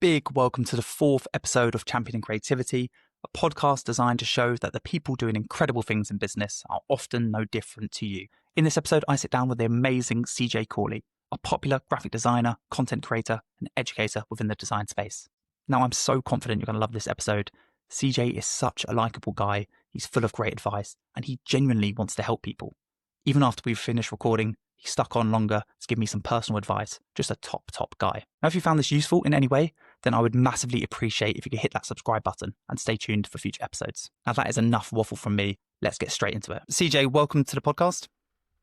big welcome to the fourth episode of Championing Creativity, a podcast designed to show that the people doing incredible things in business are often no different to you. In this episode, I sit down with the amazing CJ Cawley, a popular graphic designer, content creator, and educator within the design space. Now, I'm so confident you're going to love this episode. CJ is such a likable guy, he's full of great advice, and he genuinely wants to help people. Even after we've finished recording, he stuck on longer to give me some personal advice. Just a top guy. Now, if you found this useful in any way, then I would massively appreciate if you could hit that subscribe button and stay tuned for future episodes. Now, that is enough waffle from me. Let's get straight into it. CJ, welcome to the podcast.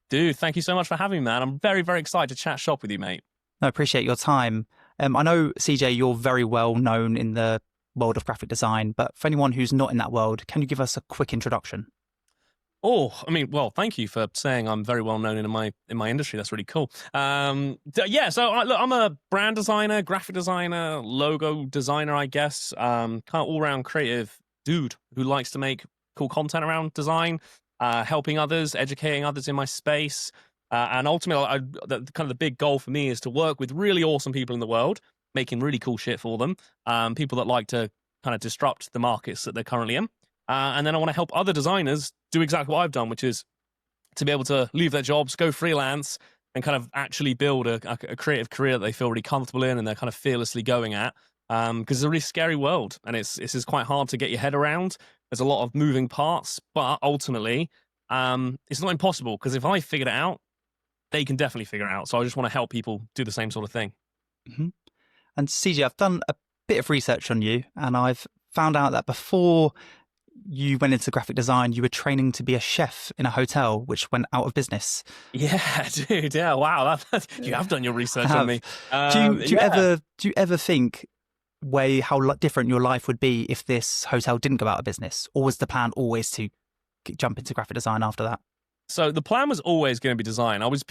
Dude, thank you so much for having me, man. I'm very, very excited to chat shop with you, mate. I appreciate your time. I know, CJ, you're very well known in the world of graphic design, but for anyone who's not in that world, can you give us a quick introduction? Oh, I mean, well, thank you for saying I'm very well known in my industry. That's really cool. So I'm a brand designer, graphic designer, logo designer, I guess. Kind of all-round creative dude who likes to make cool content around design, helping others, educating others in my space. And ultimately, the big goal for me is to work with really awesome people in the world, making really cool shit for them. People that like to kind of disrupt the markets that they're currently in. And then I want to help other designers do exactly what I've done, which is to be able to leave their jobs, go freelance, and kind of actually build a creative career that they feel really comfortable in and they're kind of fearlessly going at. Because it's a really scary world, and it's quite hard to get your head around. There's a lot of moving parts, but ultimately, it's not impossible, because if I figured it out, they can definitely figure it out. So I just want to help people do the same sort of thing. Mm-hmm. And CJ, I've done a bit of research on you, and I've found out that before you went into graphic design, you were training to be a chef in a hotel, which went out of business. Yeah, dude. Yeah, wow. You have done your research on me. Do you ever think how different your life would be if this hotel didn't go out of business, or was the plan always to jump into graphic design after that? So the plan was always going to be design. I was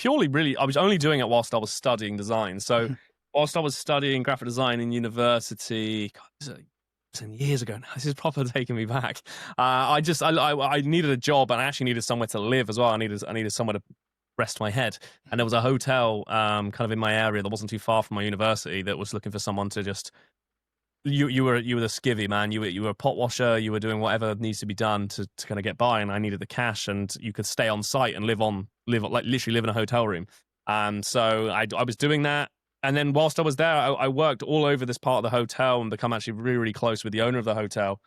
only doing it whilst I was studying design. So whilst I was studying graphic design in university, God, 10 years ago now. This is proper taking me back. I needed a job, and I actually needed somewhere to live as well. I needed somewhere to rest my head, and there was a hotel kind of in my area that wasn't too far from my university that was looking for someone to just. You were the skivvy, man. You were a pot washer. You were doing whatever needs to be done to kind of get by, and I needed the cash, and you could stay on site and literally live in a hotel room. And so I was doing that. And then whilst I was there, I worked all over this part of the hotel and become actually really, really close with the owner of the hotel,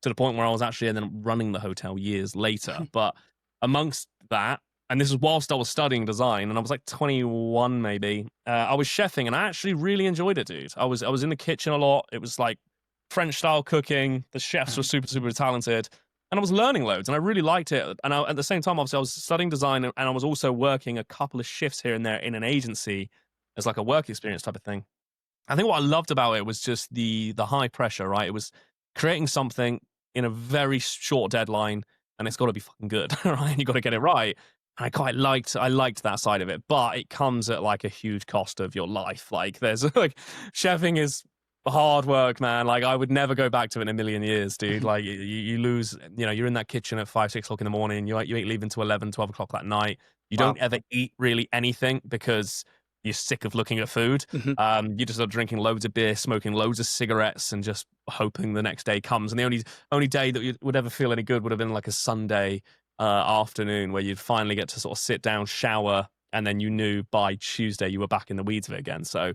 to the point where I was actually then running the hotel years later. But amongst that, and this is whilst I was studying design, and I was like 21 maybe, I was chefing, and I actually really enjoyed it, dude. I was in the kitchen a lot. It was like French style cooking. The chefs were super, super talented, and I was learning loads, and I really liked it. And at the same time, obviously, I was studying design, and I was also working a couple of shifts here and there in an agency as like a work experience type of thing. I think what I loved about it was just the high pressure, right? It was creating something in a very short deadline, and it's got to be fucking good, right? You got to get it right. And I liked that side of it, but it comes at like a huge cost of your life. Like there's like chefing is hard work, man. Like I would never go back to it in a million years, dude. Like you lose, you're in that kitchen at 5, 6 o'clock in the morning. You ain't leaving till 11, 12 o'clock that night. You don't ever eat really anything because you're sick of looking at food. You just are drinking loads of beer, smoking loads of cigarettes, and just hoping the next day comes. And the only day that you would ever feel any good would have been like a Sunday afternoon, where you'd finally get to sort of sit down, shower, and then you knew by Tuesday you were back in the weeds of it again. So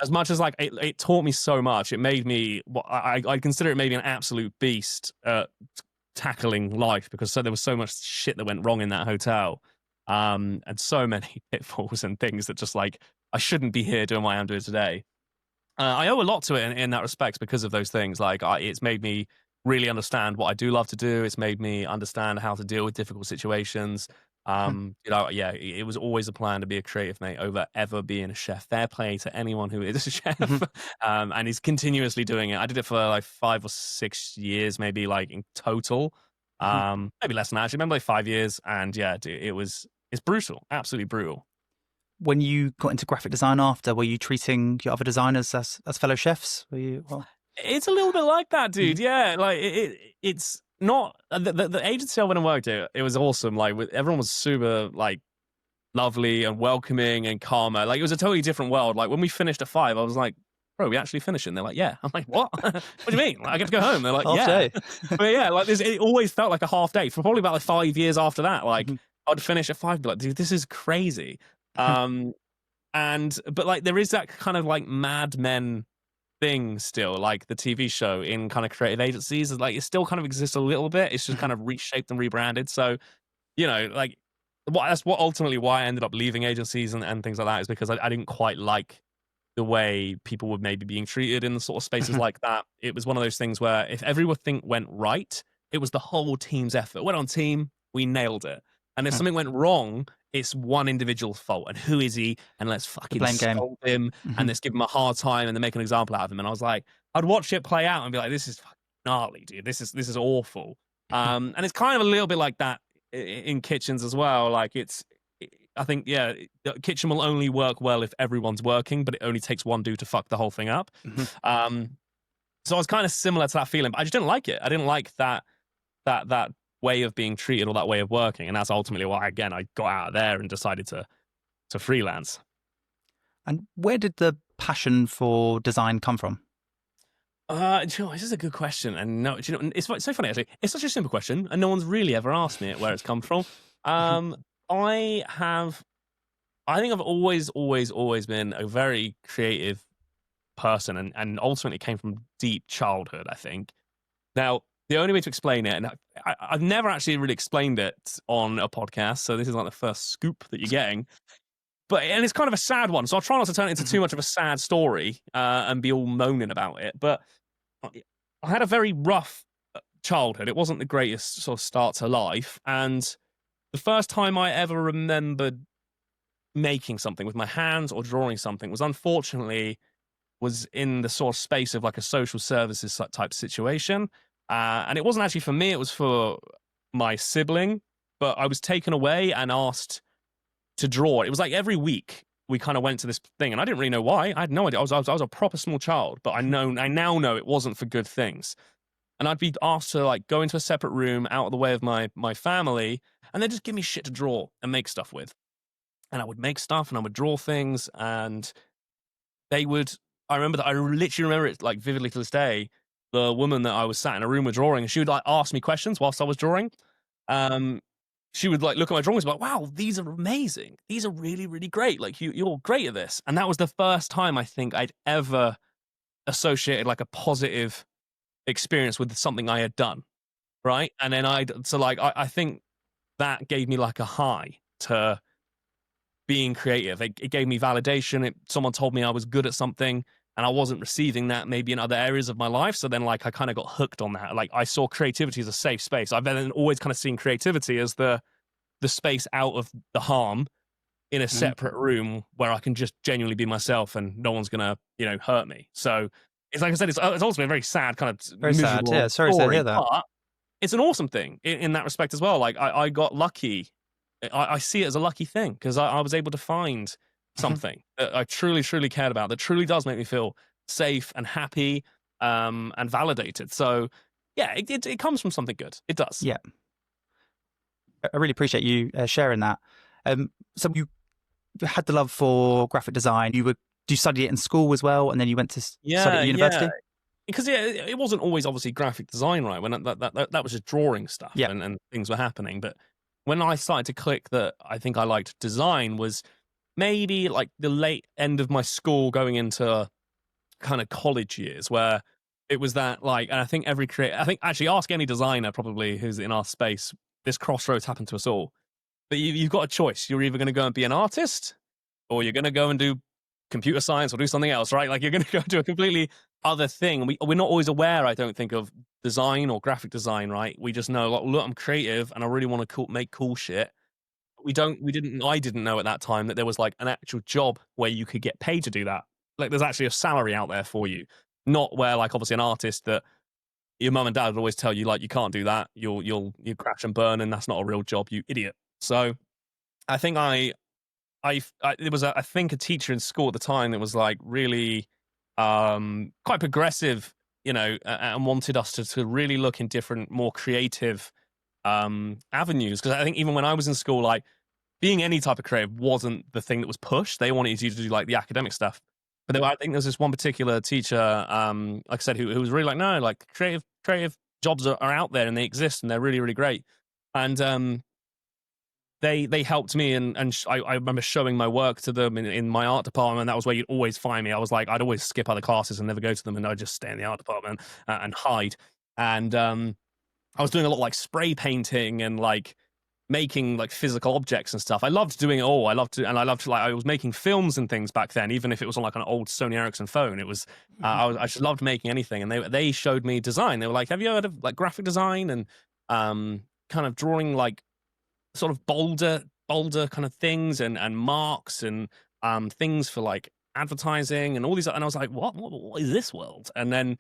as much as like it taught me so much, it made me, I consider it maybe an absolute beast tackling life, because there was so much shit that went wrong in that hotel. And so many pitfalls and things that just like, I shouldn't be here doing what I'm doing today. I owe a lot to it in that respect because of those things. Like it's made me really understand what I do love to do. It's made me understand how to deal with difficult situations. It was always a plan to be a creative, mate, over ever being a chef. Fair play to anyone who is a chef. And he's continuously doing it. I did it for like 5 or 6 years, maybe, like in total. Maybe less than that. I remember like 5 years, and yeah, it's brutal, absolutely brutal. When you got into graphic design after, were you treating your other designers as fellow chefs? It's a little bit like that, dude. Yeah, like it's not the agency I went and worked at. It was awesome. Like everyone was super like lovely and welcoming and calmer. Like it was a totally different world. Like when we finished at 5, I was like, bro, we actually finished it? And they're like, yeah. I'm like, what? What do you mean? Like, I get to go home. They're like, Half yeah. day. But yeah, like this, it always felt like a half day for probably about like 5 years after that. Like I'd finish at 5 and be like, dude, this is crazy. But like there is that kind of like Mad Men thing still, like the TV show in kind of creative agencies. Like it still kind of exists a little bit. It's just kind of reshaped and rebranded. So, like that's what ultimately why I ended up leaving agencies and things like that, is because I didn't quite like the way people were maybe being treated in the sort of spaces like that. It was one of those things where if everything went right, it was the whole team's effort. Went on team, we nailed it. And if something went wrong, it's one individual's fault. And who is he? And let's fucking blame game. scold him and let's give him a hard time and then make an example out of him. And I was like, I'd watch it play out and be like, this is fucking gnarly, dude. This is awful. And it's kind of a little bit like that in kitchens as well. Like I think, yeah, the kitchen will only work well if everyone's working, but it only takes one dude to fuck the whole thing up. So I was kind of similar to that feeling, but I just didn't like it. I didn't like that way of being treated or that way of working. And that's ultimately why, again, I got out of there and decided to freelance. And where did the passion for design come from? This is a good question. And no, it's so funny, actually. It's such a simple question, and no one's really ever asked me where it's come from. I think I've always been a very creative person and ultimately came from deep childhood, I think. Now, the only way to explain it, and I've never actually really explained it on a podcast, so this is like the first scoop that you're getting. And it's kind of a sad one, so I'll try not to turn it into too much of a sad story and be all moaning about it. But I had a very rough childhood. It wasn't the greatest sort of start to life. And the first time I ever remembered making something with my hands or drawing something was unfortunately in the sort of space of like a social services type situation. And it wasn't actually for me, it was for my sibling. But I was taken away and asked to draw. It was like every week we kind of went to this thing, and I didn't really know why. I had no idea. I was a proper small child, but I now know it wasn't for good things. And I'd be asked to like go into a separate room out of the way of my family, and they'd just give me shit to draw and make stuff with. And I would make stuff and I would draw things, and I literally remember it like vividly to this day. The woman that I was sat in a room with drawing, she would like ask me questions whilst I was drawing. She would like look at my drawings and be like, wow, these are amazing. These are really, really great. Like you're great at this. And that was the first time I think I'd ever associated like a positive experience with something I had done. Right. And then I think that gave me like a high to being creative. It gave me validation. Someone told me I was good at something and I wasn't receiving that maybe in other areas of my life. So then like I kind of got hooked on that. Like I saw creativity as a safe space. I've then always kind of seen creativity as the space out of the harm in a separate room where I can just genuinely be myself and no one's going to, hurt me. So it's like I said, it's ultimately a very sad kind of very sad. Yeah, sorry story, to hear that. But it's an awesome thing in that respect as well. Like I got lucky. I see it as a lucky thing because I was able to find something that I truly, truly cared about that truly does make me feel safe and happy and validated. So yeah, it comes from something good. It does. Yeah. I really appreciate you sharing that. So you had the love for graphic design. You studied it in school as well, and then you went to study at university? Yeah. Because it wasn't always obviously graphic design, right? When that was just drawing stuff and things were happening. But when I started to click that I think I liked design was maybe like the late end of my school going into kind of college years where it was that like, and I think actually ask any designer probably who's in our space, this crossroads happened to us all. But you've got a choice. You're either going to go and be an artist or you're going to go and do computer science or do something else, right? Like you're going to go do a completely other thing. We're not always aware, I don't think, of design or graphic design, right? We just know, like, look, I'm creative and I really want to make cool shit. I didn't know at that time that there was like an actual job where you could get paid to do that. Like there's actually a salary out there for you. Not where like obviously an artist that your mum and dad would always tell you like you can't do that. You'll crash and burn and that's not a real job, you idiot. So I think there was I think a teacher in school at the time that was like really quite progressive, and wanted us to really look in different, more creative avenues. Because I think even when I was in school, like being any type of creative wasn't the thing that was pushed. They wanted you to do like the academic stuff. But I think there's this one particular teacher, like I said, who was really like, no, like creative jobs are out there and they exist and they're really, really great. And they helped me, and I remember showing my work to them in my art department. That was where you'd always find me. I was like, I'd always skip other classes and never go to them, and I'd just stay in the art department and hide. And I was doing a lot of like spray painting and like making like physical objects and stuff. I loved doing it all. I loved like I was making films and things back then, even if it was on like an old Sony Ericsson phone. It was I just loved making anything. And they showed me design. They were like, have you heard of like graphic design and kind of drawing like sort of bolder kind of things and marks and things for like advertising and all these. And I was like, what is this world? And then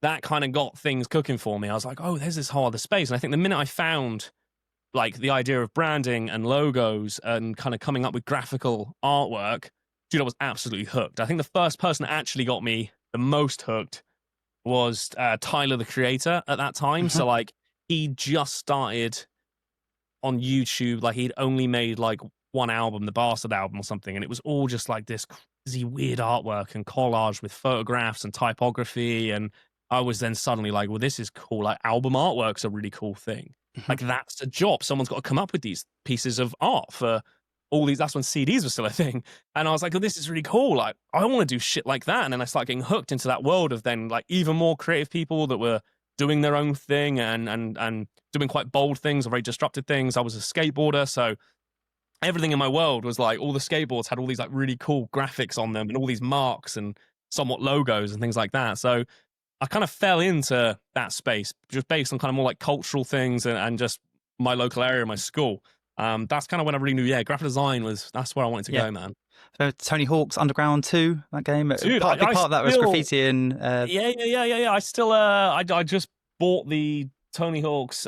that kind of got things cooking for me. I was like, oh, there's this whole other space. And I think the minute I found like the idea of branding and logos and kind of coming up with graphical artwork, dude, I was absolutely hooked. I think the first person that actually got me the most hooked was Tyler, the creator at that time. So like he just started on YouTube, like he'd only made like one album, the Bastard album or something, and it was all just like this crazy weird artwork and collage with photographs and typography. And I was then suddenly like, well, this is cool. Like album artwork's a really cool thing. Like that's a job. Someone's got to come up with these pieces of art for all these. That's when CDs were still a thing. And I was like, oh, this is really cool. Like I want to do shit like that. And then I started getting hooked into that world of then like even more creative people that were doing their own thing and doing quite bold things or very disruptive things. I was a skateboarder, so everything in my world was like all the skateboards had all these like really cool graphics on them and all these marks and somewhat logos and things like that. So I kind of fell into that space just based on kind of more like cultural things and just my local area, my school. That's kind of when I really knew, graphic design that's where I wanted to go, man. So Tony Hawk's Underground 2, that game. Dude, part of that was graffiti and yeah. I still I just bought the Tony Hawk's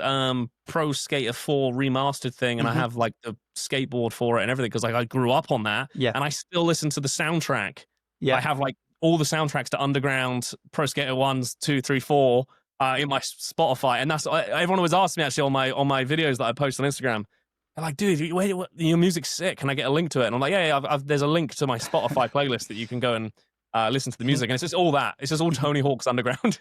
Pro Skater 4 remastered thing, and I have like the skateboard for it and everything because like I grew up on that. Yeah. And I still listen to the soundtrack. Yeah. I have like all the soundtracks to Underground, Pro Skater 1s, 2, 3, 4 in my Spotify. And that's everyone always asks me actually on my videos that I post on Instagram. They're like, dude, your music's sick. Can I get a link to it? And I'm like, there's a link to my Spotify playlist that you can go and listen to the music. And it's just all that. It's just all Tony Hawk's Underground.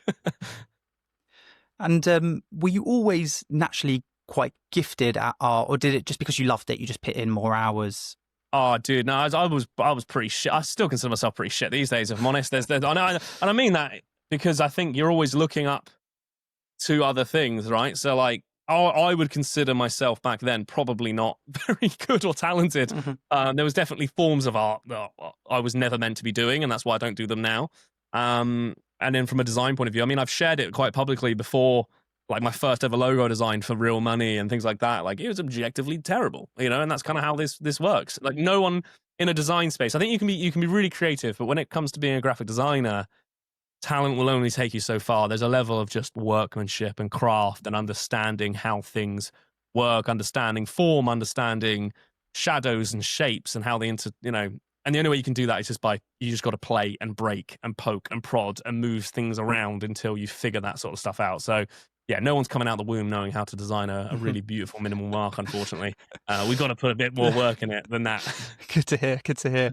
And were you always naturally quite gifted at art, or did it just because you loved it, you just put in more hours? Oh, dude, no, I was pretty shit. I still consider myself pretty shit these days, if I'm honest. And I mean that because I think you're always looking up to other things, right? So like, I would consider myself back then probably not very good or talented. There was definitely forms of art that I was never meant to be doing, and that's why I don't do them now. And then from a design point of view, I mean, I've shared it quite publicly before, like my first ever logo design for real money and things like that. Like it was objectively terrible, and that's kind of how this works. Like no one in a design space, I think you can be really creative, but when it comes to being a graphic designer, talent will only take you so far. There's a level of just workmanship and craft and understanding how things work, understanding form, understanding shadows and shapes and how they and the only way you can do that is just you just got to play and break and poke and prod and move things around until you figure that sort of stuff out. So yeah, no one's coming out the womb knowing how to design a really beautiful minimal mark, unfortunately. We've got to put a bit more work in it than that. Good to hear.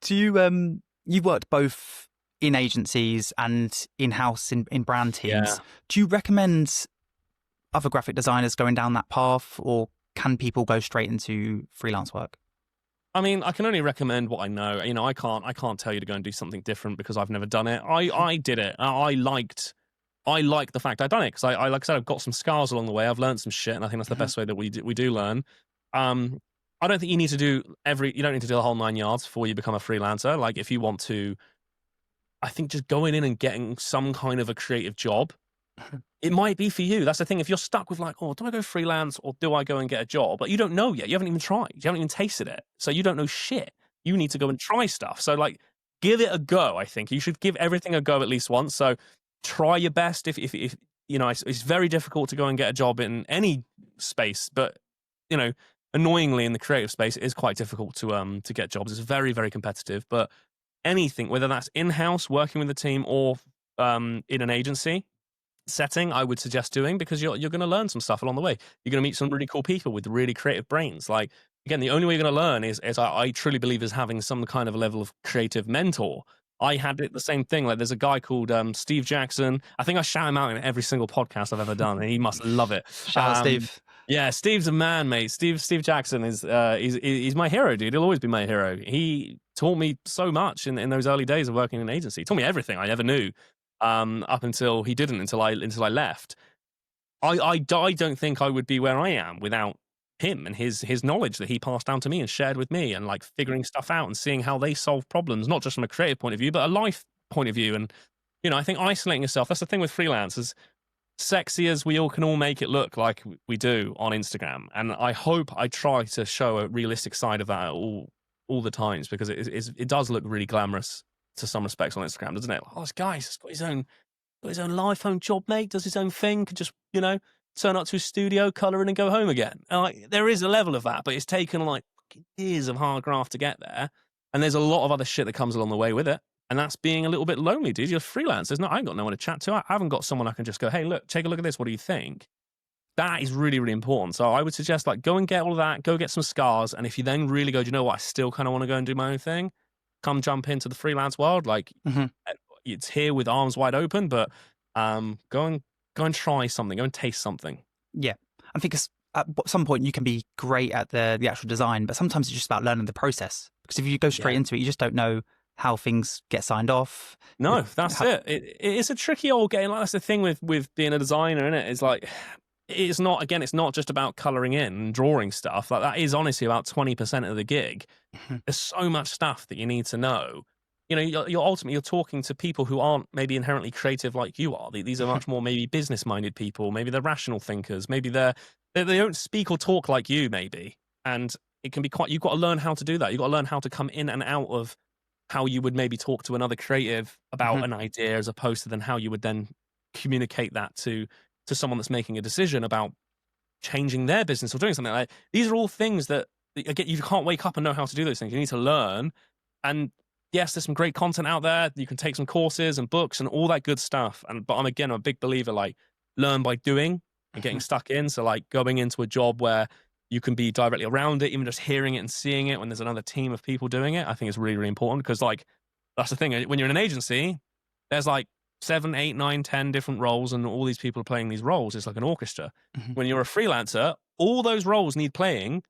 Do you, you've worked both in agencies and in-house in brand teams. Yeah. Do you recommend other graphic designers going down that path, or can people go straight into freelance work? I mean, I can only recommend what I know. I can't tell you to go and do something different because I've never done it. I did it. I liked the fact I'd done it because I like I said, I've got some scars along the way. I've learned some shit, and I think that's the best way that we do learn. I don't think you need to do you don't need to do the whole 9 yards before you become a freelancer. Like if you want to, I think just going in and getting some kind of a creative job, it might be for you. That's the thing. If you're stuck with like, oh, do I go freelance or do I go and get a job? But you don't know yet. You haven't even tried. You haven't even tasted it. So you don't know shit. You need to go and try stuff. So like, give it a go. I think you should give everything a go at least once. So try your best. If it's very difficult to go and get a job in any space, but annoyingly in the creative space, it is quite difficult to get jobs. It's very, very competitive. But anything, whether that's in-house working with a team or in an agency setting, I would suggest doing, because you're going to learn some stuff along the way. You're going to meet some really cool people with really creative brains. Like again, the only way you're going to learn is I truly believe is having some kind of a level of creative mentor. I had it the same thing. Like there's a guy called Steve Jackson. I think I shout him out in every single podcast I've ever done, and he must love it. Shout out Steve. Yeah, Steve's a man, mate. Steve Jackson is he's my hero, dude. He'll always be my hero. He taught me so much in those early days of working in an agency. He taught me everything I ever knew. Up until he didn't, until I left. I don't think I would be where I am without him and his knowledge that he passed down to me and shared with me, and like figuring stuff out and seeing how they solve problems, not just from a creative point of view, but a life point of view. And, you know, I think isolating yourself, that's the thing with freelance, as sexy as we all can all make it look like we do on Instagram. And I hope I try to show a realistic side of that all the times, because it does look really glamorous to some respects on Instagram, doesn't it? Oh, this guy's got his own life, own job, mate, does his own thing, could just, you know, turn up to his studio, colour in and go home again. And like, there is a level of that, but it's taken like years of hard graft to get there. And there's a lot of other shit that comes along the way with it. And that's being a little bit lonely, dude. You're freelance. I ain't got no one to chat to. I haven't got someone I can just go, hey, look, take a look at this. What do you think? That is really, really important. So I would suggest like go and get all of that, go get some scars. And if you then really go, do you know what? I still kind of want to go and do my own thing. Come jump into the freelance world. Like it's here with arms wide open, but go and try something, go and taste something. Yeah. I think at some point you can be great at the actual design, but sometimes it's just about learning the process. Because if you go straight into it, you just don't know how things get signed off. No, that's it. It's a tricky old game. Like, that's the thing with being a designer, isn't it? It's like, it's not just about colouring in and drawing stuff. Like that is honestly about 20% of the gig. There's so much stuff that you need to know. You know, you're ultimately talking to people who aren't maybe inherently creative like you are. These are much more maybe business-minded people. Maybe they're rational thinkers. Maybe they don't speak or talk like you, maybe. And it can be you've got to learn how to do that. You've got to learn how to come in and out of how you would maybe talk to another creative about an idea, as opposed to then how you would then communicate that to someone that's making a decision about changing their business or doing something like that. These are all things that, again, you can't wake up and know how to do those things. You need to learn. And yes, there's some great content out there. You can take some courses and books and all that good stuff. But I'm a big believer, like, learn by doing and getting stuck in. So like going into a job where you can be directly around it, even just hearing it and seeing it when there's another team of people doing it, I think is really, really important. Because like, that's the thing. When you're in an agency, there's like 7, 8, 9, 10 different roles, and all these people are playing these roles. It's like an orchestra. When you're a freelancer, all those roles need playing,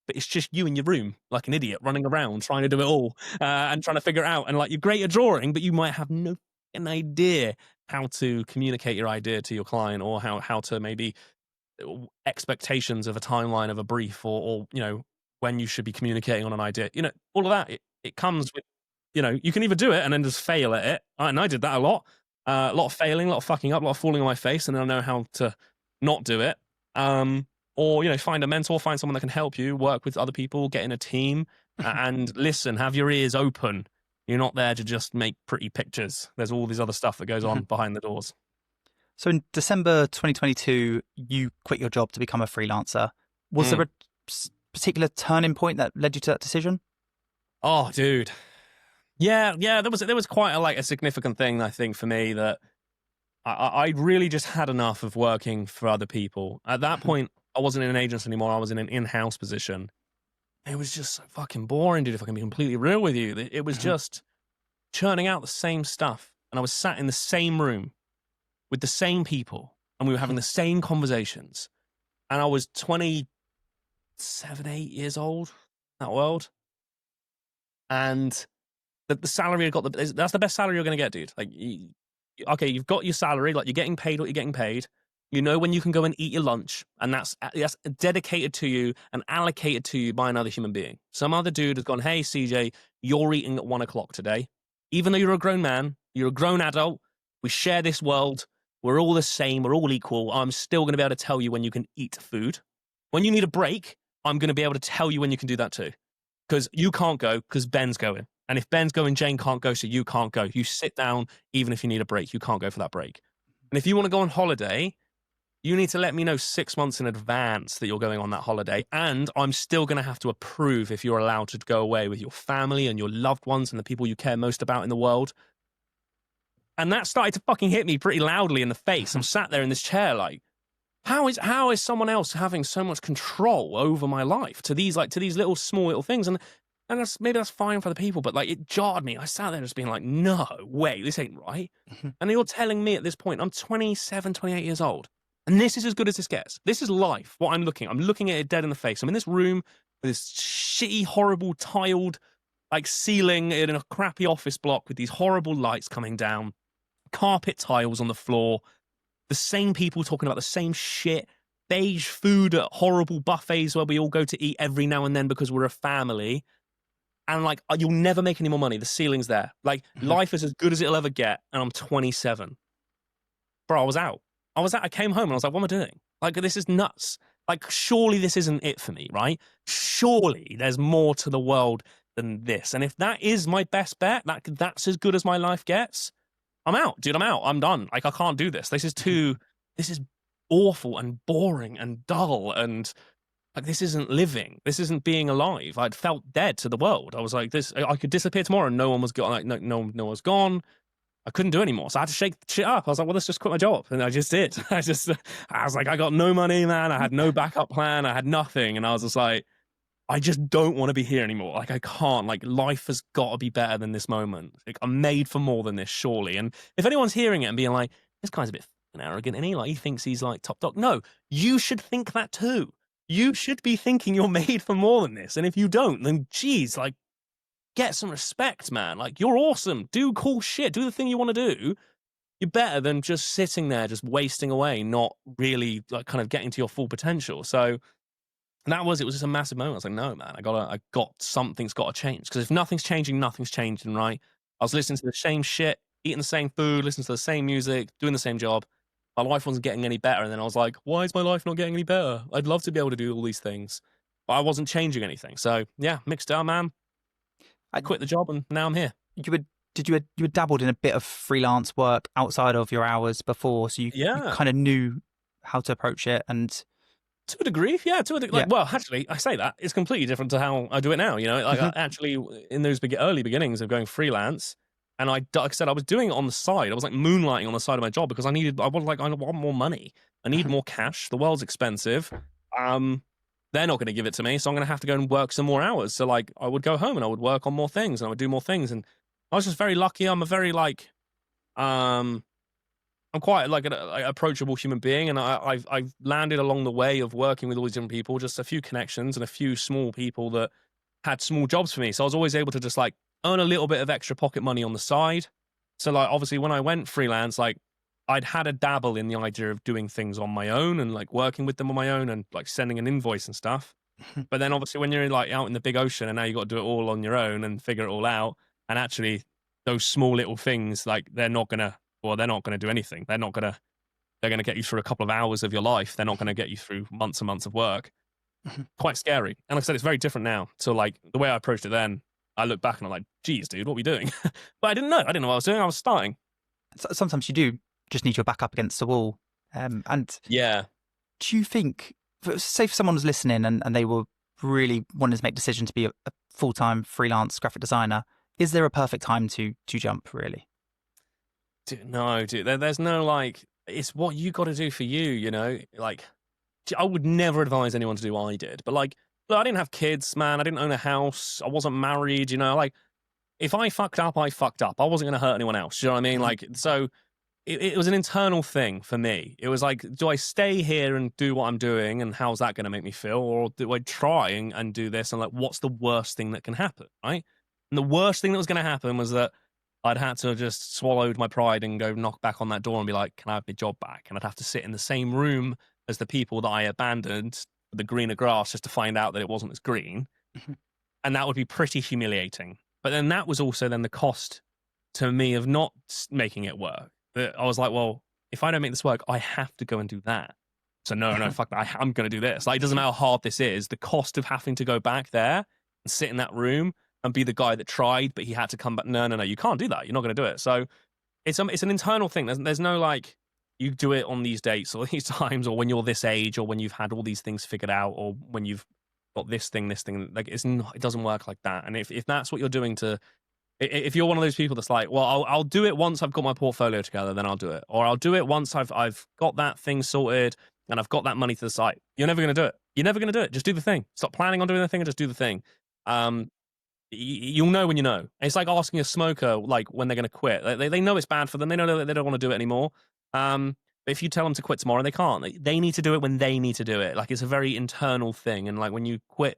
but it's just you in your room, like an idiot, running around trying to do it all and trying to figure it out. And like, you're great at drawing, but you might have no idea how to communicate your idea to your client, or how to maybe expectations of a timeline of a brief, or you know, when you should be communicating on an idea. You know, all of that, it comes with, you know, you can either do it and then just fail at it. And I did that a lot of failing, a lot of fucking up, a lot of falling on my face, and then I know how to not do it. Or, you know, find a mentor, find someone that can help you, work with other people, get in a team, and listen, have your ears open. You're not there to just make pretty pictures. There's all this other stuff that goes on behind the doors. So in December 2022, you quit your job to become a freelancer. Was there a particular turning point that led you to that decision? Oh, dude. Yeah. There was quite a significant thing, I think, for me, that I really just had enough of working for other people. At that point, I wasn't in an agency anymore. I was in an in-house position. It was just so fucking boring, dude, if I can be completely real with you. It was just churning out the same stuff. And I was sat in the same room with the same people, and we were having the same conversations. And I was 27, 8 years old in that world. And the salary I got, that's the best salary you're going to get, dude. Like, okay, you've got your salary, like you're getting paid what you're getting paid. You know when you can go and eat your lunch, and that's dedicated to you and allocated to you by another human being. Some other dude has gone, hey, CJ, you're eating at 1 o'clock today. Even though you're a grown man, you're a grown adult, we share this world, we're all the same, we're all equal. I'm still going to be able to tell you when you can eat food. When you need a break, I'm going to be able to tell you when you can do that too. Because you can't go because Ben's going. And if Ben's going, Jane can't go, so you can't go. You sit down, even if you need a break. You can't go for that break. And if you want to go on holiday, you need to let me know 6 months in advance that you're going on that holiday. And I'm still going to have to approve if you're allowed to go away with your family and your loved ones and the people you care most about in the world. And that started to fucking hit me pretty loudly in the face. I'm sat there in this chair like, how is someone else having so much control over my life to these little small little things? And maybe that's fine for the people, but like it jarred me. I sat there just being like, no way, this ain't right. Mhm. And you're telling me at this point, I'm 27, 28 years old, and this is as good as this gets. This is life. What I'm looking at it dead in the face. I'm in this room with this shitty, horrible tiled like ceiling in a crappy office block with these horrible lights coming down, carpet tiles on the floor, the same people talking about the same shit, beige food at horrible buffets where we all go to eat every now and then because we're a family. And like, you'll never make any more money. The ceiling's there. Like, life is as good as it'll ever get. And I'm 27. Bro, I was out. I came home and I was like, what am I doing? Like, this is nuts. Like, surely this isn't it for me, right? Surely there's more to the world than this. And if that is my best bet, that's as good as my life gets, I'm out, dude. I'm out. I'm done. Like, I can't do this. This is awful and boring and dull. And like, this isn't living. This isn't being alive. I'd felt dead to the world. I was like, I could disappear tomorrow and no one was gone. Like, no one was gone. I couldn't do anymore. So I had to shake shit up. I was like, well, let's just quit my job. And I just did. I was like, I got no money, man. I had no backup plan. I had nothing. And I was just like, I just don't want to be here anymore. Like, I can't. Like, life has got to be better than this moment. Like, I'm made for more than this, surely. And if anyone's hearing it and being like, this guy's a bit arrogant, and he thinks he's like top dog. No, you should think that too. You should be thinking you're made for more than this. And if you don't, then geez, like, get some respect, man. Like, you're awesome. Do cool shit. Do the thing you want to do. You're better than just sitting there, just wasting away, not really like kind of getting to your full potential. So it was just a massive moment. I was like, no, man, something's got to change. Because if nothing's changing, nothing's changing, right? I was listening to the same shit, eating the same food, listening to the same music, doing the same job. My life wasn't getting any better. And then I was like, why is my life not getting any better? I'd love to be able to do all these things, but I wasn't changing anything. So yeah, mixed out, man. I quit the job and now I'm here. You had dabbled in a bit of freelance work outside of your hours before, so you kind of knew how to approach it. And to a degree, yeah, to a degree. Well, actually, I say that it's completely different to how I do it now. You know, like I actually in those early beginnings of going freelance, and like I said, I was doing it on the side. I was like moonlighting on the side of my job because I want more money. I need more cash. The world's expensive. They're not going to give it to me, so I'm going to have to go and work some more hours. So like, I would go home and I would work on more things and I would do more things. And I was just very lucky. I'm a very like, I'm quite like an approachable human being, and I've landed along the way of working with all these different people, just a few connections and a few small people that had small jobs for me. So I was always able to just like earn a little bit of extra pocket money on the side. So like, obviously when I went freelance, like I'd had a dabble in the idea of doing things on my own and like working with them on my own and like sending an invoice and stuff. But then obviously when you're like out in the big ocean and now you got to do it all on your own and figure it all out, and actually those small little things, like they're not going to do anything. They're going to get you through a couple of hours of your life. They're not going to get you through months and months of work. Quite scary. And like I said, it's very different now. So like the way I approached it then, I look back and I'm like, geez, dude, what are we doing? But I didn't know what I was doing. I was starting. Sometimes you do just need your back up against the wall. And yeah, do you think, say if someone was listening and they were really wanting to make a decision to be a full-time freelance graphic designer, is there a perfect time to jump, really? No, dude. There's no like, it's what you got to do for you, you know? Like, I would never advise anyone to do what I did. But like, look, I didn't have kids, man. I didn't own a house. I wasn't married, you know? Like, if I fucked up, I fucked up. I wasn't going to hurt anyone else. You know what I mean? Like, so it was an internal thing for me. It was like, do I stay here and do what I'm doing, and how's that going to make me feel? Or do I try and do this, and like, what's the worst thing that can happen, right? And the worst thing that was going to happen was that I'd had to just swallowed my pride and go knock back on that door and be like, can I have my job back? And I'd have to sit in the same room as the people that I abandoned, the greener grass, just to find out that it wasn't as green. And that would be pretty humiliating. But then that was also then the cost to me of not making it work. That I was like, well, if I don't make this work, I have to go and do that. So no, fuck that. I'm going to do this. Like, it doesn't matter how hard this is. The cost of having to go back there and sit in that room and be the guy that tried, but he had to come back. No, you can't do that. You're not going to do it. So it's an internal thing. There's no like, you do it on these dates or these times, or when you're this age, or when you've had all these things figured out, or when you've got this thing. Like, it doesn't work like that. And if that's what you're doing if you're one of those people that's like, well, I'll do it once I've got my portfolio together, then I'll do it. Or I'll do it once I've got that thing sorted, and I've got that money to the side. You're never going to do it. You're never going to do it. Just do the thing. Stop planning on doing the thing and just do the thing. You'll know when you know. It's like asking a smoker, like, when they're going to quit. They know it's bad for them. They know that they don't want to do it anymore. But if you tell them to quit tomorrow, they can't. They need to do it when they need to do it. Like, it's a very internal thing. And like, when you quit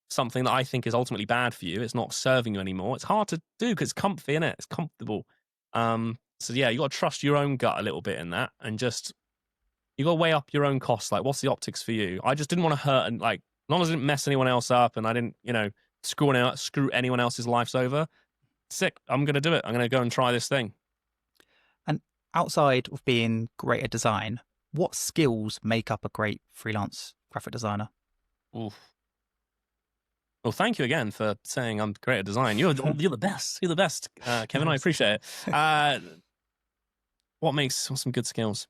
something that I think is ultimately bad for you, it's not serving you anymore. It's hard to do because it's comfy, innit? It's comfortable. So yeah, you got to trust your own gut a little bit in that, and just, you got to weigh up your own costs. Like, what's the optics for you? I just didn't want to hurt, and like, as long as I didn't mess anyone else up and I didn't, screw anyone else's lives over, sick. I'm going to do it. I'm going to go and try this thing. And outside of being great at design, what skills make up a great freelance graphic designer? Oof. Well, thank you again for saying I'm great at design. You're the best. You're the best, Kevin. I appreciate it. What's some good skills?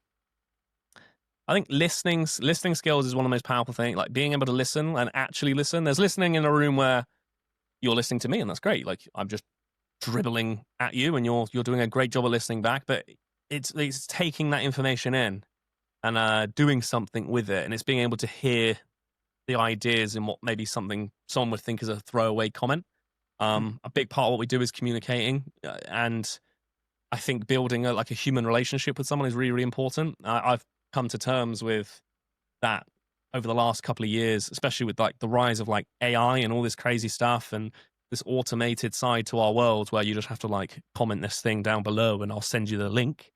I think listening skills is one of the most powerful things. Like, being able to listen and actually listen. There's listening in a room where you're listening to me, and that's great. Like, I'm just dribbling at you, and you're doing a great job of listening back. But it's taking that information in and doing something with it, and it's being able to hear the ideas in what maybe someone would think is a throwaway comment. A big part of what we do is communicating, and I think building a human relationship with someone is really, really important. I've come to terms with that over the last couple of years, especially with like the rise of like AI and all this crazy stuff and this automated side to our world where you just have to like comment this thing down below and I'll send you the link.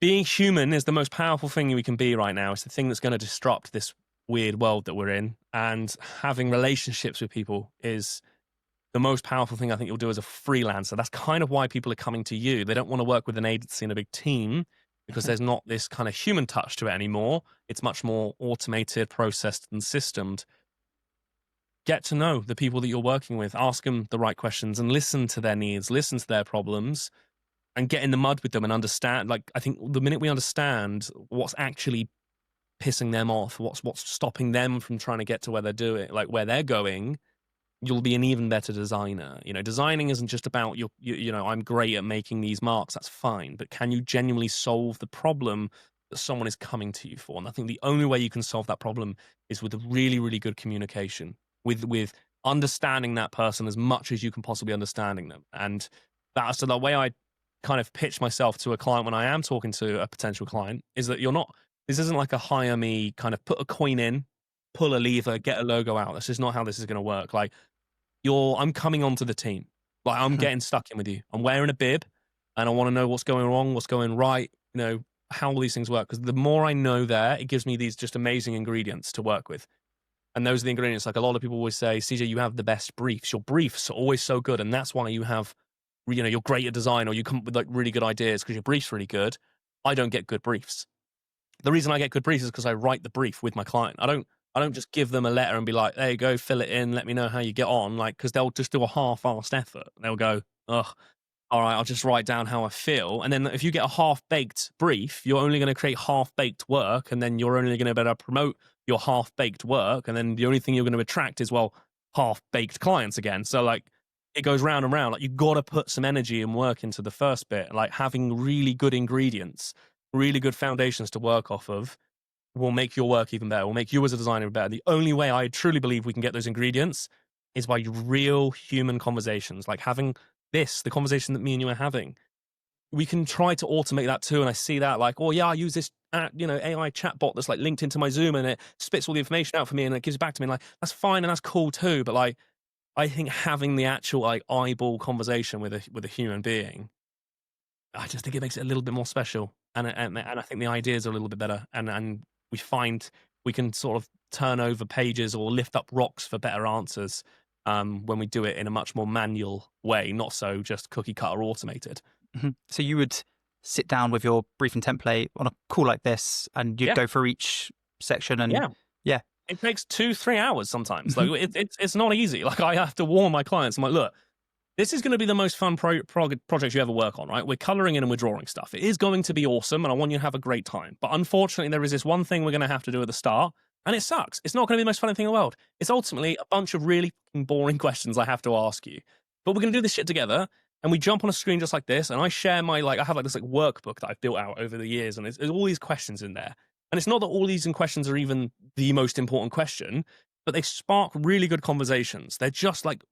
Being human is the most powerful thing we can be right now. It's the thing that's going to disrupt this weird world that we're in, and having relationships with people is the most powerful thing I think you'll do as a freelancer. That's kind of why people are coming to you. They don't want to work with an agency and a big team because there's not this kind of human touch to it anymore. It's much more automated, processed, and systemed. Get to know the people that you're working with, ask them the right questions and listen to their needs, listen to their problems, and get in the mud with them and understand. Like, I think the minute we understand what's actually pissing them off, what's stopping them from trying to get to where they're doing, like where they're going, you'll be an even better designer. Designing isn't just about I'm great at making these marks. That's fine, but can you genuinely solve the problem that someone is coming to you for? And I think the only way you can solve that problem is with a really, really good communication, with understanding that person as much as you can possibly understanding them. And that's the way I kind of pitch myself to a client when I am talking to a potential client, is that this isn't like a hire me kind of put a coin in, pull a lever, get a logo out. That's just not how this is going to work. Like, I'm coming onto the team. Like, I'm getting stuck in with you. I'm wearing a bib and I want to know what's going wrong, what's going right, how all these things work. Because the more I know there, it gives me these just amazing ingredients to work with. And those are the ingredients. Like, a lot of people always say, CJ, you have the best briefs. Your briefs are always so good. And that's why you have, you're great at design, or you come up with like really good ideas because your brief's really good. I don't get good briefs. The reason I get good briefs is because I write the brief with my client. I don't just give them a letter and be like, there you go, fill it in, let me know how you get on. Like, because they'll just do a half-assed effort. They'll go, ugh, all right, I'll just write down how I feel. And then if you get a half-baked brief, you're only going to create half-baked work, and then you're only going to be able to promote your half-baked work. And then the only thing you're going to attract is, well, half-baked clients again. So like, it goes round and round. Like, you've got to put some energy and work into the first bit. Like, having really good ingredients, really good foundations to work off of will make your work even better, will make you as a designer better. The only way I truly believe we can get those ingredients is by real human conversations, like having the conversation that me and you are having. We can try to automate that too, and I see that like, oh yeah, I use this AI chatbot that's like linked into my Zoom and it spits all the information out for me and it gives it back to me. And like, that's fine and that's cool too, but like, I think having the actual like eyeball conversation with a human being, I just think it makes it a little bit more special, and I think the ideas are a little bit better, and we find we can sort of turn over pages or lift up rocks for better answers when we do it in a much more manual way, not so just cookie cutter automated. Mm-hmm. So you would sit down with your briefing template on a call like this, and you'd go through each section, and yeah. It takes 2-3 hours sometimes. Like, it's not easy. Like, I have to warn my clients. I'm like, look, this is going to be the most fun project you ever work on, right? We're coloring in and we're drawing stuff. It is going to be awesome, and I want you to have a great time. But unfortunately, there is this one thing we're going to have to do at the start, and it sucks. It's not going to be the most fun thing in the world. It's ultimately a bunch of really boring questions I have to ask you. But we're going to do this shit together, and we jump on a screen just like this, and I share I have like this like workbook that I've built out over the years, and there's all these questions in there. And it's not that all these questions are even the most important question, but they spark really good conversations. They're just like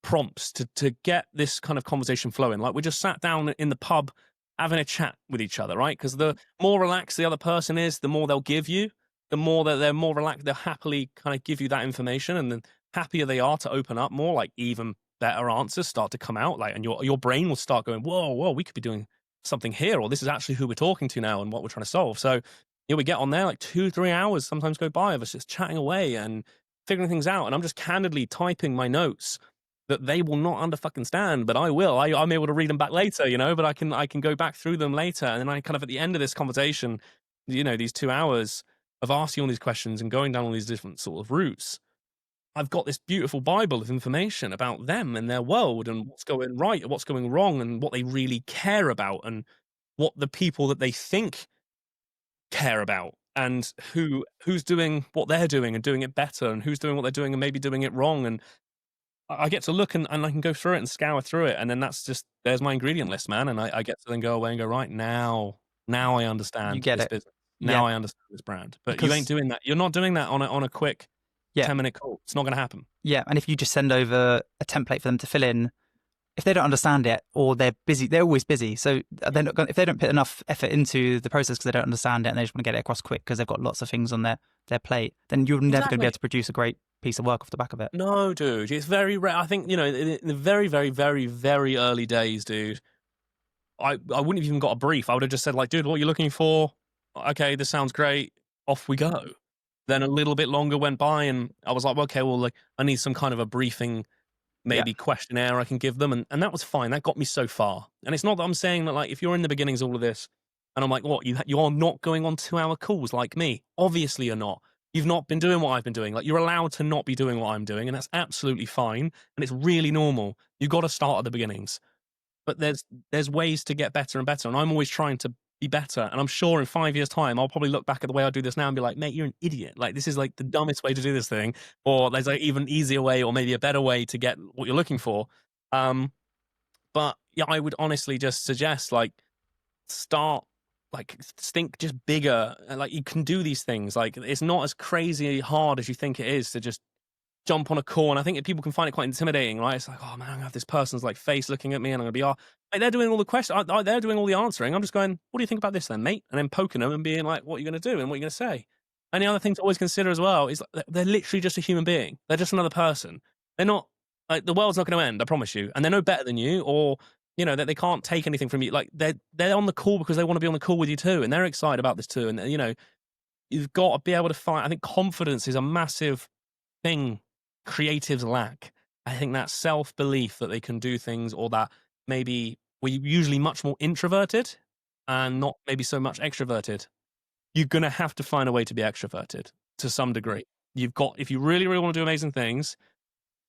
prompts to get this kind of conversation flowing. Like we just sat down in the pub having a chat with each other, right? Because the more relaxed the other person is, the more they'll give you, the more that they're more relaxed, they'll happily kind of give you that information. And then happier they are to open up more, like even better answers start to come out. Like, and your brain will start going, whoa, we could be doing something here, or this is actually who we're talking to now and what we're trying to solve. So, we get on there like 2-3 hours sometimes go by of us just chatting away and figuring things out. And I'm just candidly typing my notes that they will not under fucking stand, but I will. I'm able to read them back later, but I can go back through them later. And then I kind of, at the end of this conversation, these 2 hours of asking all these questions and going down all these different sort of routes, I've got this beautiful Bible of information about them and their world and what's going right and what's going wrong and what they really care about and what the people that they think care about and who's doing what they're doing and doing it better and who's doing what they're doing and maybe doing it wrong. And I get to look and I can go through it and scour through it. And then there's my ingredient list, man. And I get to then go away and go, right, now I understand You get this it. business. Now I understand this brand. But Because- you ain't doing that. You're not doing that on a quick 10-minute call. It's not going to happen. Yeah, and if you just send over a template for them to fill in, if they don't understand it or they're busy, they're always busy. So they're not going, if they don't put enough effort into the process because they don't understand it and they just want to get it across quick because they've got lots of things on their plate, then you're never going to be able to produce a great piece of work off the back of it. No, dude, it's very rare. I think, in the very, very, very, very early days, dude, I wouldn't have even got a brief. I would have just said, like, dude, what are you looking for? Okay, this sounds great. Off we go. Then a little bit longer went by and I was like, okay, well, like, I need some kind of a briefing, maybe questionnaire I can give them. And that was fine. That got me so far. And it's not that I'm saying that, like, if you're in the beginnings of all of this and I'm like, what, you are not going on 2-hour calls like me. Obviously you're not. You've not been doing what I've been doing. Like, you're allowed to not be doing what I'm doing, and that's absolutely fine. And it's really normal. You've got to start at the beginnings. But there's ways to get better and better. And I'm always trying to be better. And I'm sure in 5 years' time, I'll probably look back at the way I do this now and be like, mate, you're an idiot. Like, this is like the dumbest way to do this thing. Or there's like even easier way or maybe a better way to get what you're looking for. But yeah, I would honestly just suggest, like, start, like, think just bigger. Like, you can do these things. Like, it's not as crazy hard as you think it is to just jump on a call. And I think people can find it quite intimidating, right? It's like, oh man, I'm gonna have this person's like face looking at me and I'm gonna be, like, they're doing all the questions, they're doing all the answering. I'm just going, what do you think about this then, mate? And then poking them and being like, what are you gonna do and what are you gonna say? And the other thing to always consider as well is, like, they're literally just a human being. They're just another person. They're not, like, the world's not gonna end, I promise you. And they're no better than you, or that they can't take anything from you. Like, they're on the call because they want to be on the call with you too, and they're excited about this too. And you've got to be able to find, I think confidence is a massive thing creatives lack. I think that self-belief that they can do things, or that maybe we're usually much more introverted and not maybe so much extroverted. You're going to have to find a way to be extroverted to some degree. If you really, really want to do amazing things,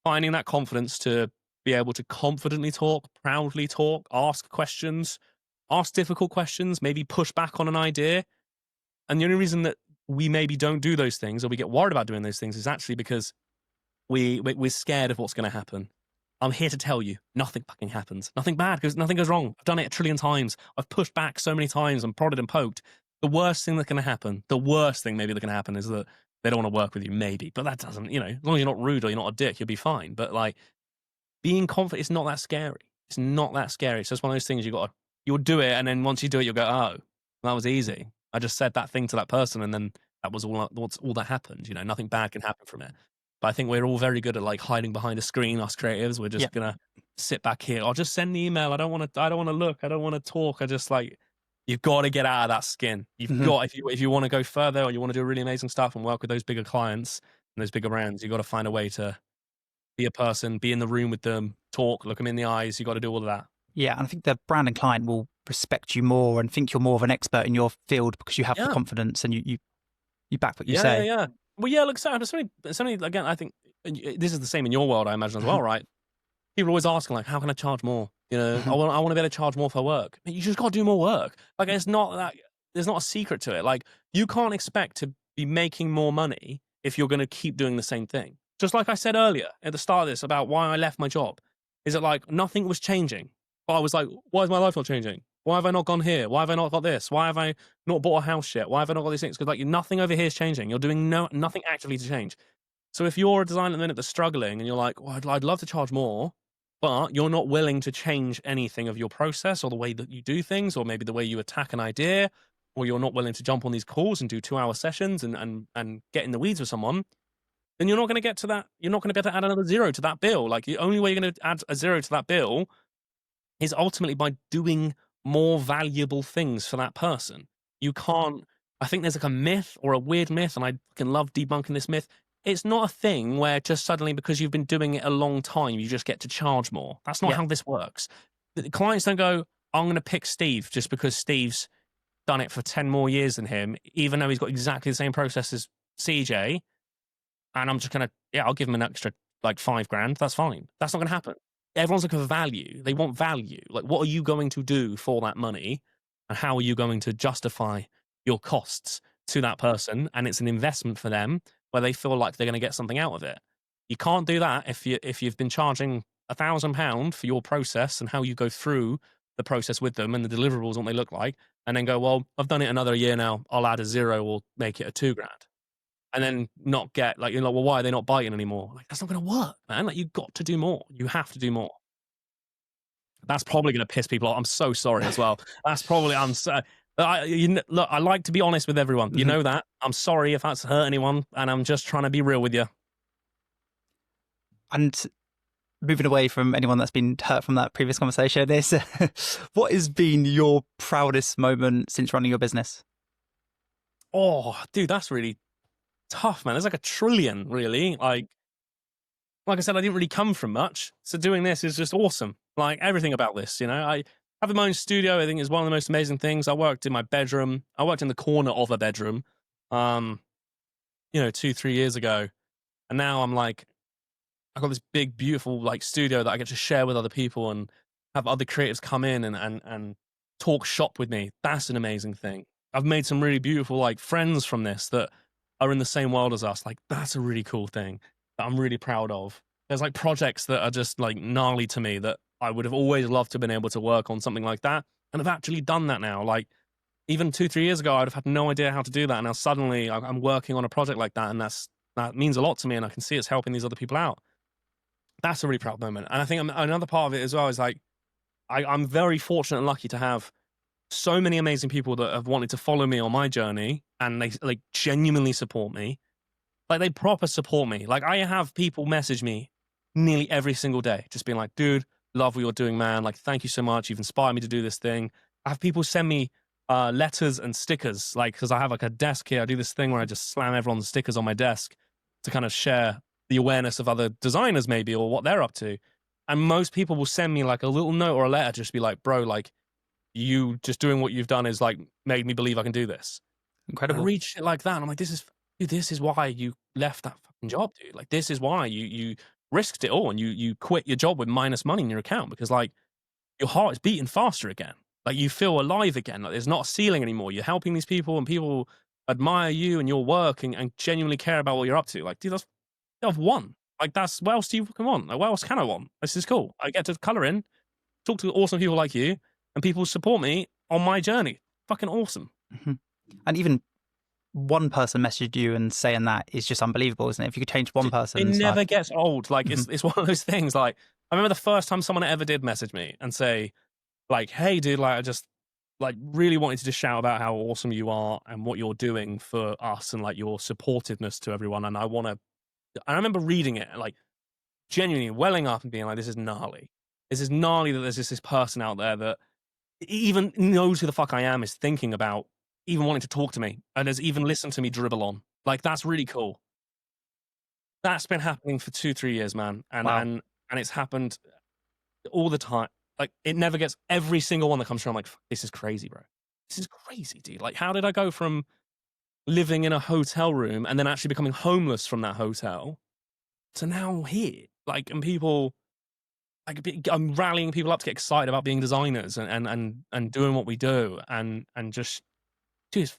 finding that confidence to be able to confidently talk, proudly talk, ask questions, ask difficult questions, maybe push back on an idea. And the only reason that we maybe don't do those things, or we get worried about doing those things, is actually because we're scared of what's going to happen. I'm here to tell you, nothing fucking happens. Nothing bad, because nothing goes wrong. I've done it 1 trillion times. I've pushed back so many times and prodded and poked. The worst thing that's going to happen, the worst thing maybe that can happen, is that they don't want to work with you, maybe. But that doesn't, as long as you're not rude or you're not a dick, you'll be fine. But, like, being confident, it's not that scary. It's not that scary. It's just one of those things you'll do it, and then once you do it, you'll go, oh, that was easy. I just said that thing to that person, and then that was all that happened. Nothing bad can happen from it. But I think we're all very good at, like, hiding behind a screen. Us creatives, we're just gonna sit back here. I'll just send the email. I don't want to look. I don't want to talk. I just, like, you've got to get out of that skin. You've got, if you want to go further, or you want to do really amazing stuff and work with those bigger clients and those bigger brands, you've got to find a way to be a person, be in the room with them, talk, look them in the eyes. You've got to do all of that. Yeah, and I think the brand and client will respect you more and think you're more of an expert in your field because you have the confidence and you back what you say. Yeah. Well, yeah, look, Sam, it's only, again, I think this is the same in your world, I imagine, as well, right? People are always asking, like, how can I charge more? I want to be able to charge more for work. You just got to do more work. Like, it's not that, there's not a secret to it. Like, you can't expect to be making more money if you're going to keep doing the same thing. Just like I said earlier at the start of this about why I left my job, is that, like, nothing was changing. But I was like, why is my life not changing? Why have I not gone here? Why have I not got this? Why have I not bought a house yet? Why have I not got these things? Because like nothing over here is changing. You're doing nothing actively to change. So if you're a designer at the minute that's struggling and you're like, well, I'd love to charge more, but you're not willing to change anything of your process or the way that you do things, or maybe the way you attack an idea, or you're not willing to jump on these calls and do 2-hour sessions and get in the weeds with someone, then you're not going to get to that. You're not going to be able to add another zero to that bill. Like the only way you're going to add a zero to that bill is ultimately by doing more valuable things for that person. You can't, I think there's like a myth or a weird myth, and I can love debunking this myth. It's not a thing where just suddenly because you've been doing it a long time, you just get to charge more. That's not how this works. The clients don't go, I'm going to pick Steve just because Steve's done it for 10 more years than him, even though he's got exactly the same process as CJ. And I'm just going to, I'll give him an extra like $5,000. That's fine. That's not going to happen. Everyone's looking for value. They want value. Like, what are you going to do for that money? And how are you going to justify your costs to that person? And it's an investment for them where they feel like they're going to get something out of it. You can't do that if you've been charging £1,000 for your process and how you go through the process with them and the deliverables, what they look like, and then go, well, I've done it another year now. I'll add a zero or make it a $2,000. And then not get like, you're like, well, why are they not biting anymore? Like, that's not going to work, man. Like, you've got to do more. You have to do more. That's probably going to piss people off. I'm so sorry as well. That's probably, look, I like to be honest with everyone. You know that. I'm sorry if that's hurt anyone, and I'm just trying to be real with you. And moving away from anyone that's been hurt from that previous conversation, what has been your proudest moment since running your business? Oh, dude, that's really tough, man. There's like a trillion, really. Like I said, I didn't really come from much. So doing this is just awesome. Like everything about this, you know, I have my own studio. I think is one of the most amazing things. I worked in my bedroom. I worked in the corner of a bedroom, 2-3 years ago. And now I'm like, I've got this big, beautiful like studio that I get to share with other people and have other creatives come in and talk shop with me. That's an amazing thing. I've made some really beautiful like friends from this that are in the same world as us. Like, that's a really cool thing that I'm really proud of. There's like projects that are just like gnarly to me that I would have always loved to have been able to work on something like that. And I've actually done that now. Like even 2-3 years ago, I'd have had no idea how to do that. And now suddenly I'm working on a project like that. And that means a lot to me. And I can see it's helping these other people out. That's a really proud moment. And I think another part of it as well is like, I'm very fortunate and lucky to have so many amazing people that have wanted to follow me on my journey, and they like genuinely support me. Like they proper support me. Like I have people message me nearly every single day, just being like, dude, love what you're doing, man. Like, thank you so much. You've inspired me to do this thing. I have people send me letters and stickers, like, because I have like a desk here. I do this thing where I just slam everyone's stickers on my desk to kind of share the awareness of other designers maybe, or what they're up to. And most people will send me like a little note or a letter, just be like, bro, like you just doing what you've done is like made me believe I can do this. Incredible. I read shit like that and I'm like, this is why you left that fucking job, dude. Like this is why you risked it all and you quit your job with minus money in your account, because like your heart is beating faster again. Like you feel alive again. Like there's not a ceiling anymore. You're helping these people and people admire you and your work and genuinely care about what you're up to. Like, dude, I've won. Like that's, what else do you fucking want? Like what else can I want? This is cool. I get to color in, talk to awesome people like you, and people support me on my journey. Fucking awesome. Mm-hmm. And even one person messaged you and saying that is just unbelievable, isn't it? If you could change one person, it never gets old. Like Mm-hmm. it's one of those things. Like I remember the first time someone ever did message me and say, like, "Hey, dude, like I just like really wanted to just shout about how awesome you are and what you're doing for us and like your supportiveness to everyone." And I remember reading it like genuinely welling up and being like, "This is gnarly. This is gnarly that there's just this person out there that even knows who the fuck I am, is thinking about even wanting to talk to me and has even listened to me dribble on." Like that's really cool. That's been happening for 2-3 years, man. And Wow. and it's happened all the time. Like it never gets, every single one that comes through, I'm like, this is crazy, bro. This is crazy, dude. Like how did I go from living in a hotel room and then actually becoming homeless from that hotel to now here? Like, and people, like I'm rallying people up to get excited about being designers and doing what we do and just, dude,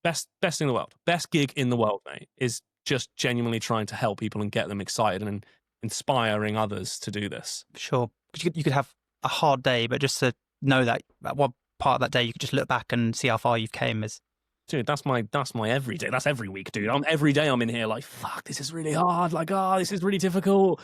best thing in the world, best gig in the world, mate, is just genuinely trying to help people and get them excited and inspiring others to do this. Sure. You could have a hard day, but just to know that at part of that day you could just look back and see how far you've came? Is Dude, that's my every day. That's every week, dude. Every day I'm in here like, fuck, this is really hard. Like, this is really difficult.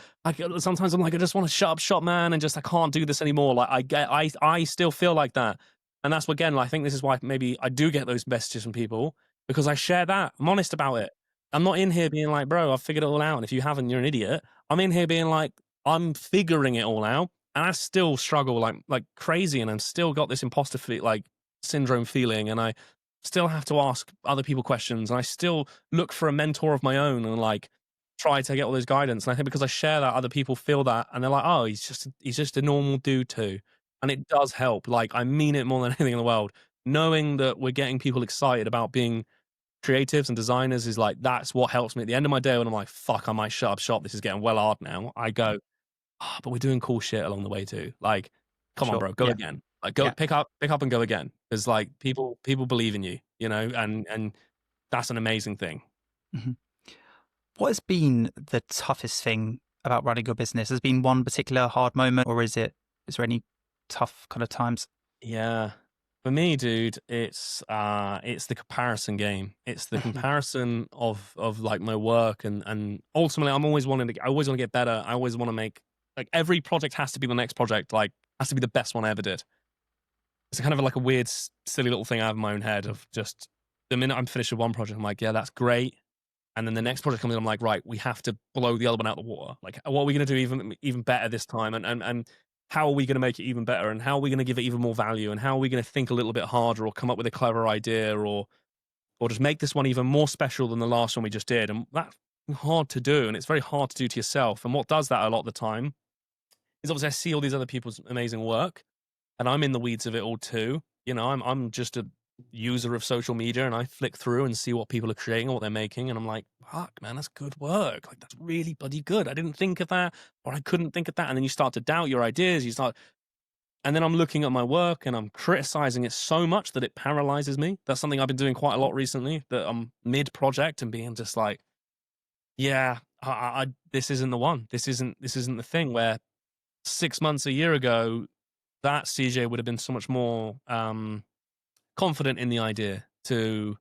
Sometimes I'm like, I just want to shut up shop, man, and just I can't do this anymore. Like, I still feel like that, and that's again. Like, I think this is why maybe I do get those messages from people, because I share that. I'm honest about it. I'm not in here being like, bro, I've figured it all out, and if you haven't, you're an idiot. I'm in here being like, I'm figuring it all out, and I still struggle like crazy, and I've still got this imposter syndrome feeling, and I still have to ask other people questions, and I still look for a mentor of my own and like try to get all this guidance. And I think because I share that, other people feel that, and they're like, oh, he's just a normal dude too. And it does help. Like, I mean it more than anything in the world. Knowing that we're getting people excited about being creatives and designers is like, that's what helps me at the end of my day when I'm like, fuck, I might shut up shop. This is getting well hard now. I go, but we're doing cool shit along the way too. Like, come on, sure, bro, go yeah, again. Like, go yeah. pick up and go again. Because like people believe in you, you know, and that's an amazing thing. Mm-hmm. What has been the toughest thing about running your business? Has been one particular hard moment, or is there any tough kind of times? Yeah. For me, dude, it's the comparison game. It's the comparison of like my work, and ultimately I always want to get better. I always want to make, like, every project has to be the next project, like has to be the best one I ever did. It's kind of like a weird, silly little thing I have in my own head of just the minute I'm finished with one project, I'm like, yeah, that's great. And then the next project comes in, I'm like, right, we have to blow the other one out of the water. Like, what are we going to do even better this time? And how are we going to make it even better? And how are we going to give it even more value? And how are we going to think a little bit harder, or come up with a clever idea, or just make this one even more special than the last one we just did? And that's hard to do. And it's very hard to do to yourself. And what does that a lot of the time is, obviously I see all these other people's amazing work, and I'm in the weeds of it all too. You know, I'm just a user of social media, and I flick through and see what people are creating or what they're making, and I'm like, fuck, man, that's good work. Like, that's really bloody good. I didn't think of that, or I couldn't think of that. And then you start to doubt your ideas. And then I'm looking at my work and I'm criticizing it so much that it paralyzes me. That's something I've been doing quite a lot recently, that I'm mid project and being just like, yeah, this isn't the one. This isn't the thing. Where 6 months, a year ago, that CJ would have been so much more confident in the idea to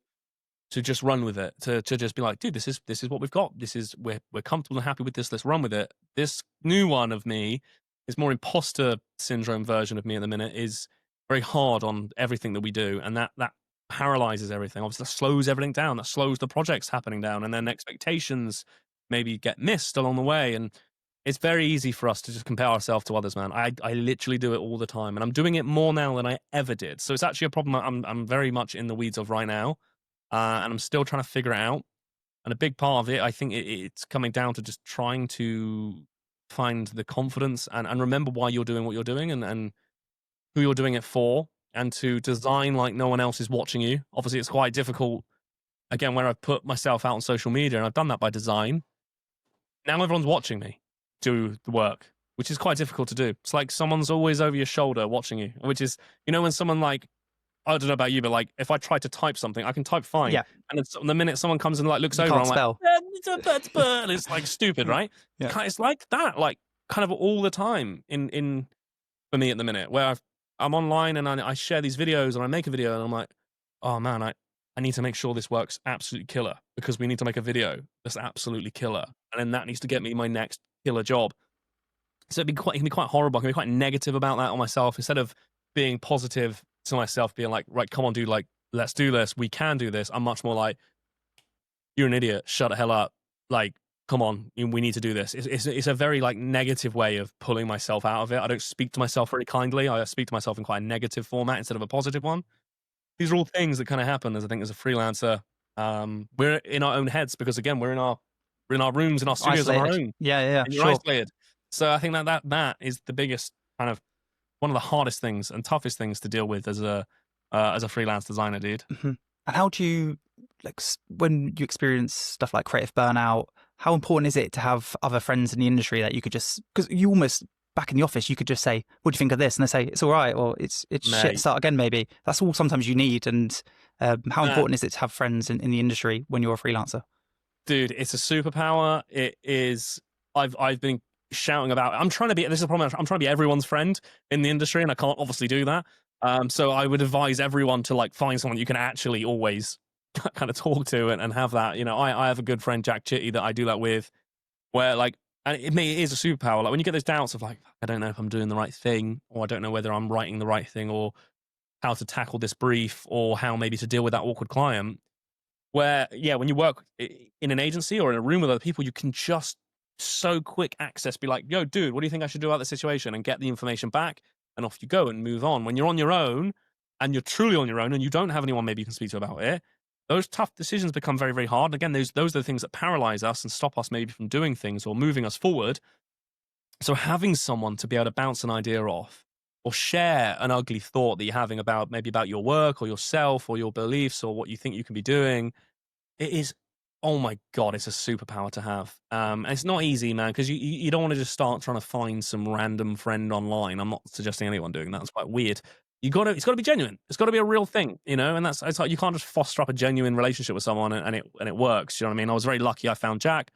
just run with it, to just be like, dude, this is what we've got. We're comfortable and happy with this. Let's run with it. This new one of me, this more imposter syndrome version of me at the minute, is very hard on everything that we do, and that paralyzes everything. Obviously, that slows everything down. That slows the projects happening down, and then expectations maybe get missed along the way. And it's very easy for us to just compare ourselves to others, man. I literally do it all the time, and I'm doing it more now than I ever did. So it's actually a problem I'm very much in the weeds of right now, and I'm still trying to figure it out. And a big part of it, I think it's coming down to just trying to find the confidence and remember why you're doing what you're doing, and who you're doing it for, and to design like no one else is watching you. Obviously, it's quite difficult, again, where I've put myself out on social media, and I've done that by design. Now everyone's watching me do the work, which is quite difficult to do. It's like someone's always over your shoulder watching you, which is, you know, when someone, like, I don't know about you, but like, if I try to type something, I can type fine. Yeah. And it's, the minute someone comes and like looks You over, can't I'm spell. like, it's like stupid, right? Yeah. It's like that, like kind of all the time in for me at the minute, where I'm online and I share these videos, and I make a video, and I'm like, oh man, I need to make sure this works absolutely killer, because we need to make a video that's absolutely killer, and then that needs to get me my next killer job. So it can be quite horrible. I can be quite negative about that on myself, instead of being positive to myself, being like, right, come on, dude, like, let's do this. We can do this. I'm much more like, you're an idiot. Shut the hell up. Like, come on, we need to do this. It's a very like negative way of pulling myself out of it. I don't speak to myself very kindly. I speak to myself in quite a negative format instead of a positive one. These are all things that kind of happen as a freelancer. We're in our own heads, because again, we're in our rooms, in our studios on our own. Yeah, and you're sure. isolated. So I think that is the biggest kind of one of the hardest things and toughest things to deal with as a freelance designer, dude. Mm-hmm. And how do you, like, when you experience stuff like creative burnout, how important is it to have other friends in the industry that you could just, because you almost, back in the office, you could just say, what do you think of this? And they say, it's all right, or it's shit, start again maybe. That's all sometimes you need. And how important is it to have friends in the industry when you're a freelancer? Dude, it's a superpower. It is, I've been shouting about, this is the problem, I'm trying to be everyone's friend in the industry, and I can't obviously do that. So I would advise everyone to like find someone you can actually always kind of talk to and have that. You know, I have a good friend, Jack Chitty, that I do that with, where like, and it is a superpower. Like when you get those doubts of like, I don't know if I'm doing the right thing, or I don't know whether I'm writing the right thing, or how to tackle this brief, or how maybe to deal with that awkward client. Where, yeah, when you work in an agency or in a room with other people, you can just so quick access be like, yo, dude, what do you think I should do about the situation? And get the information back, and off you go and move on. When you're on your own, and you're truly on your own, and you don't have anyone maybe you can speak to about it, those tough decisions become very, very hard. And again, those are the things that paralyze us and stop us maybe from doing things or moving us forward. So having someone to be able to bounce an idea off, or share an ugly thought that you're having about maybe about your work or yourself or your beliefs or what you think you can be doing, it is, oh my God, it's a superpower to have. And it's not easy, man, because you don't want to just start trying to find some random friend online. I'm not suggesting anyone doing that. It's quite weird. It's got to be genuine. It's got to be a real thing, you know. And it's like you can't just foster up a genuine relationship with someone and it works. You know what I mean? I was very lucky. I found Jack.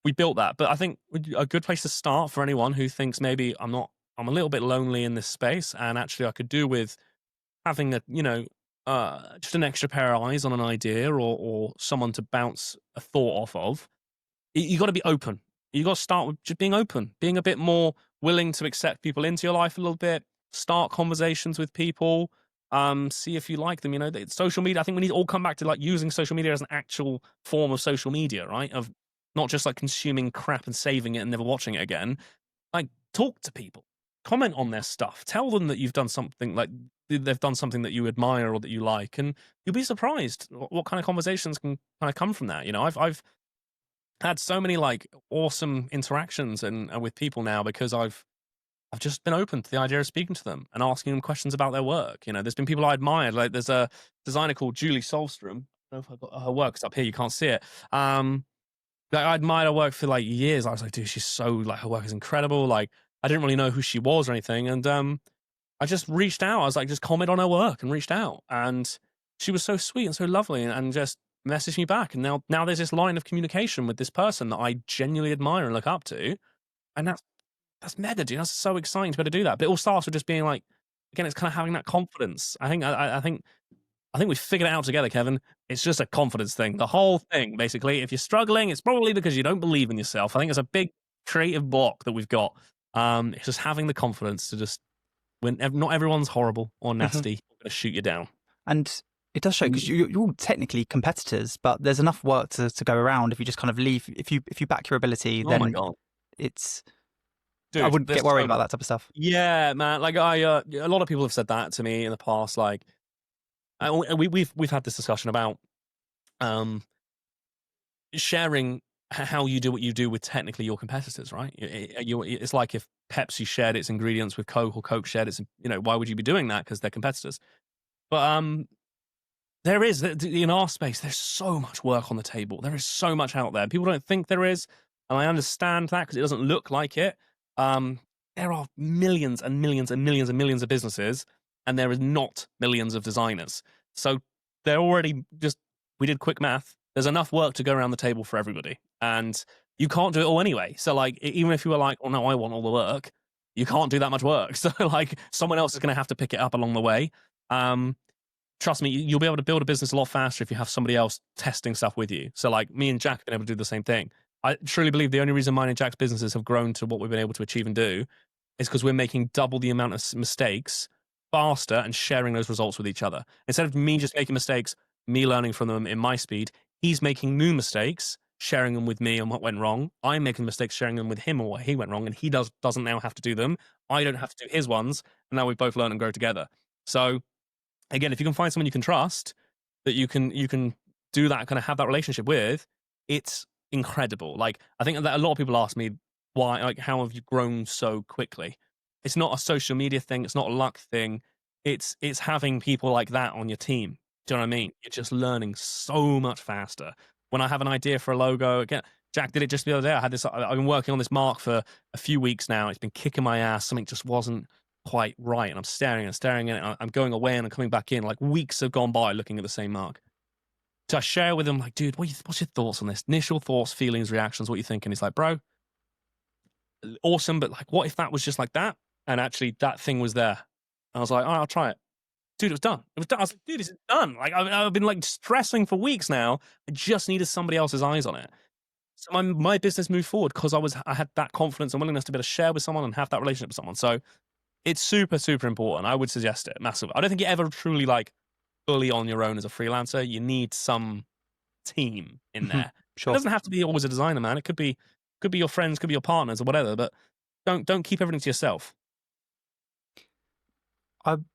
We built that, but I think a good place to start for anyone who thinks maybe I'm a little bit lonely in this space, and actually I could do with having just an extra pair of eyes on an idea, or someone to bounce a thought off of. You got to be open. You got to start with just being open, being a bit more willing to accept people into your life a little bit, start conversations with people, see if you like them. You know, social media, I think we need to all come back to like using social media as an actual form of social media, right? Of not just like consuming crap and saving it and never watching it again. Like, talk to people, comment on their stuff, tell them that you've done something, like they've done something that you admire or that you like, and you'll be surprised what kind of conversations can kind of come from that. You know, I've had so many like awesome interactions and with people now because I've just been open to the idea of speaking to them and asking them questions about their work. You know, there's been people I admired. Like there's a designer called Julie Solstrom. I don't know if I've got her work. It's up here. You can't see it. Like, I admired her work for like years. I was like, dude, she's so like, her work is incredible. Like, I didn't really know who she was or anything. And I just reached out. I was like, just comment on her work, and reached out. And she was so sweet and so lovely, and just messaged me back. And now there's this line of communication with this person that I genuinely admire and look up to. And that's mega, dude. That's so exciting to be able to do that. But it all starts with just being like, again, it's kind of having that confidence. I think we figured it out together, Kevin. It's just a confidence thing. The whole thing, basically. If you're struggling, it's probably because you don't believe in yourself. I think it's a big creative block that we've got. It's just having the confidence to just, when not everyone's horrible or nasty, going to shoot you down. And it does show, because you're all technically competitors, but there's enough work to go around. If you just kind of leave, if you back your ability, then my God. It's. Dude, I wouldn't get worried about that type of stuff. Yeah, man. Like a lot of people have said that to me in the past. Like, we've had this discussion about sharing how you do what you do with technically your competitors, right? It's like if Pepsi shared its ingredients with Coke, or Coke shared its, why would you be doing that? Because they're competitors. But there is, in our space, there's so much work on the table. There is so much out there. People don't think there is, and I understand that because it doesn't look like it. There are millions and millions and millions and millions of businesses, and there is not millions of designers. So they're already we did quick math. There's enough work to go around the table for everybody, and you can't do it all anyway. So like, even if you were like, oh no, I want all the work, you can't do that much work. So like, someone else is going to have to pick it up along the way. Trust me, you'll be able to build a business a lot faster if you have somebody else testing stuff with you. So like, me and Jack have been able to do the same thing. I truly believe the only reason mine and Jack's businesses have grown to what we've been able to achieve and do is because we're making double the amount of mistakes faster and sharing those results with each other. Instead of me just making mistakes, me learning from them in my speed, he's making new mistakes, sharing them with me on what went wrong. I'm making mistakes, sharing them with him on what he went wrong, and he doesn't now have to do them. I don't have to do his ones, and now we both learn and grow together. So again, if you can find someone you can trust, that you can do that, kind of have that relationship with, it's incredible. Like, I think that a lot of people ask me why, like, how have you grown so quickly? It's not a social media thing. It's not a luck thing. It's having people like that on your team. Do you know what I mean? You're just learning so much faster. When I have an idea for a logo, again, Jack did it just the other day. I've been working on this mark for a few weeks now. It's been kicking my ass. Something just wasn't quite right. And I'm staring at it. I'm going away and I'm coming back in. Like, weeks have gone by looking at the same mark. So I share with him, like, dude, what's your thoughts on this? Initial thoughts, feelings, reactions, what you think? And he's like, bro, awesome. But like, what if that was just like that? And actually that thing was there. I was like, all right, I'll try it. dude, it was done. It was done. I was like, dude, this is done. Like, I've been like stressing for weeks now. I just needed somebody else's eyes on it. So my business moved forward because I had that confidence and willingness to be able to share with someone and have that relationship with someone. So it's super, super important. I would suggest it massively. I don't think you're ever truly like fully on your own as a freelancer. You need some team in there. Sure. It doesn't have to be always a designer, man. It could be your friends, could be your partners or whatever, but don't keep everything to yourself.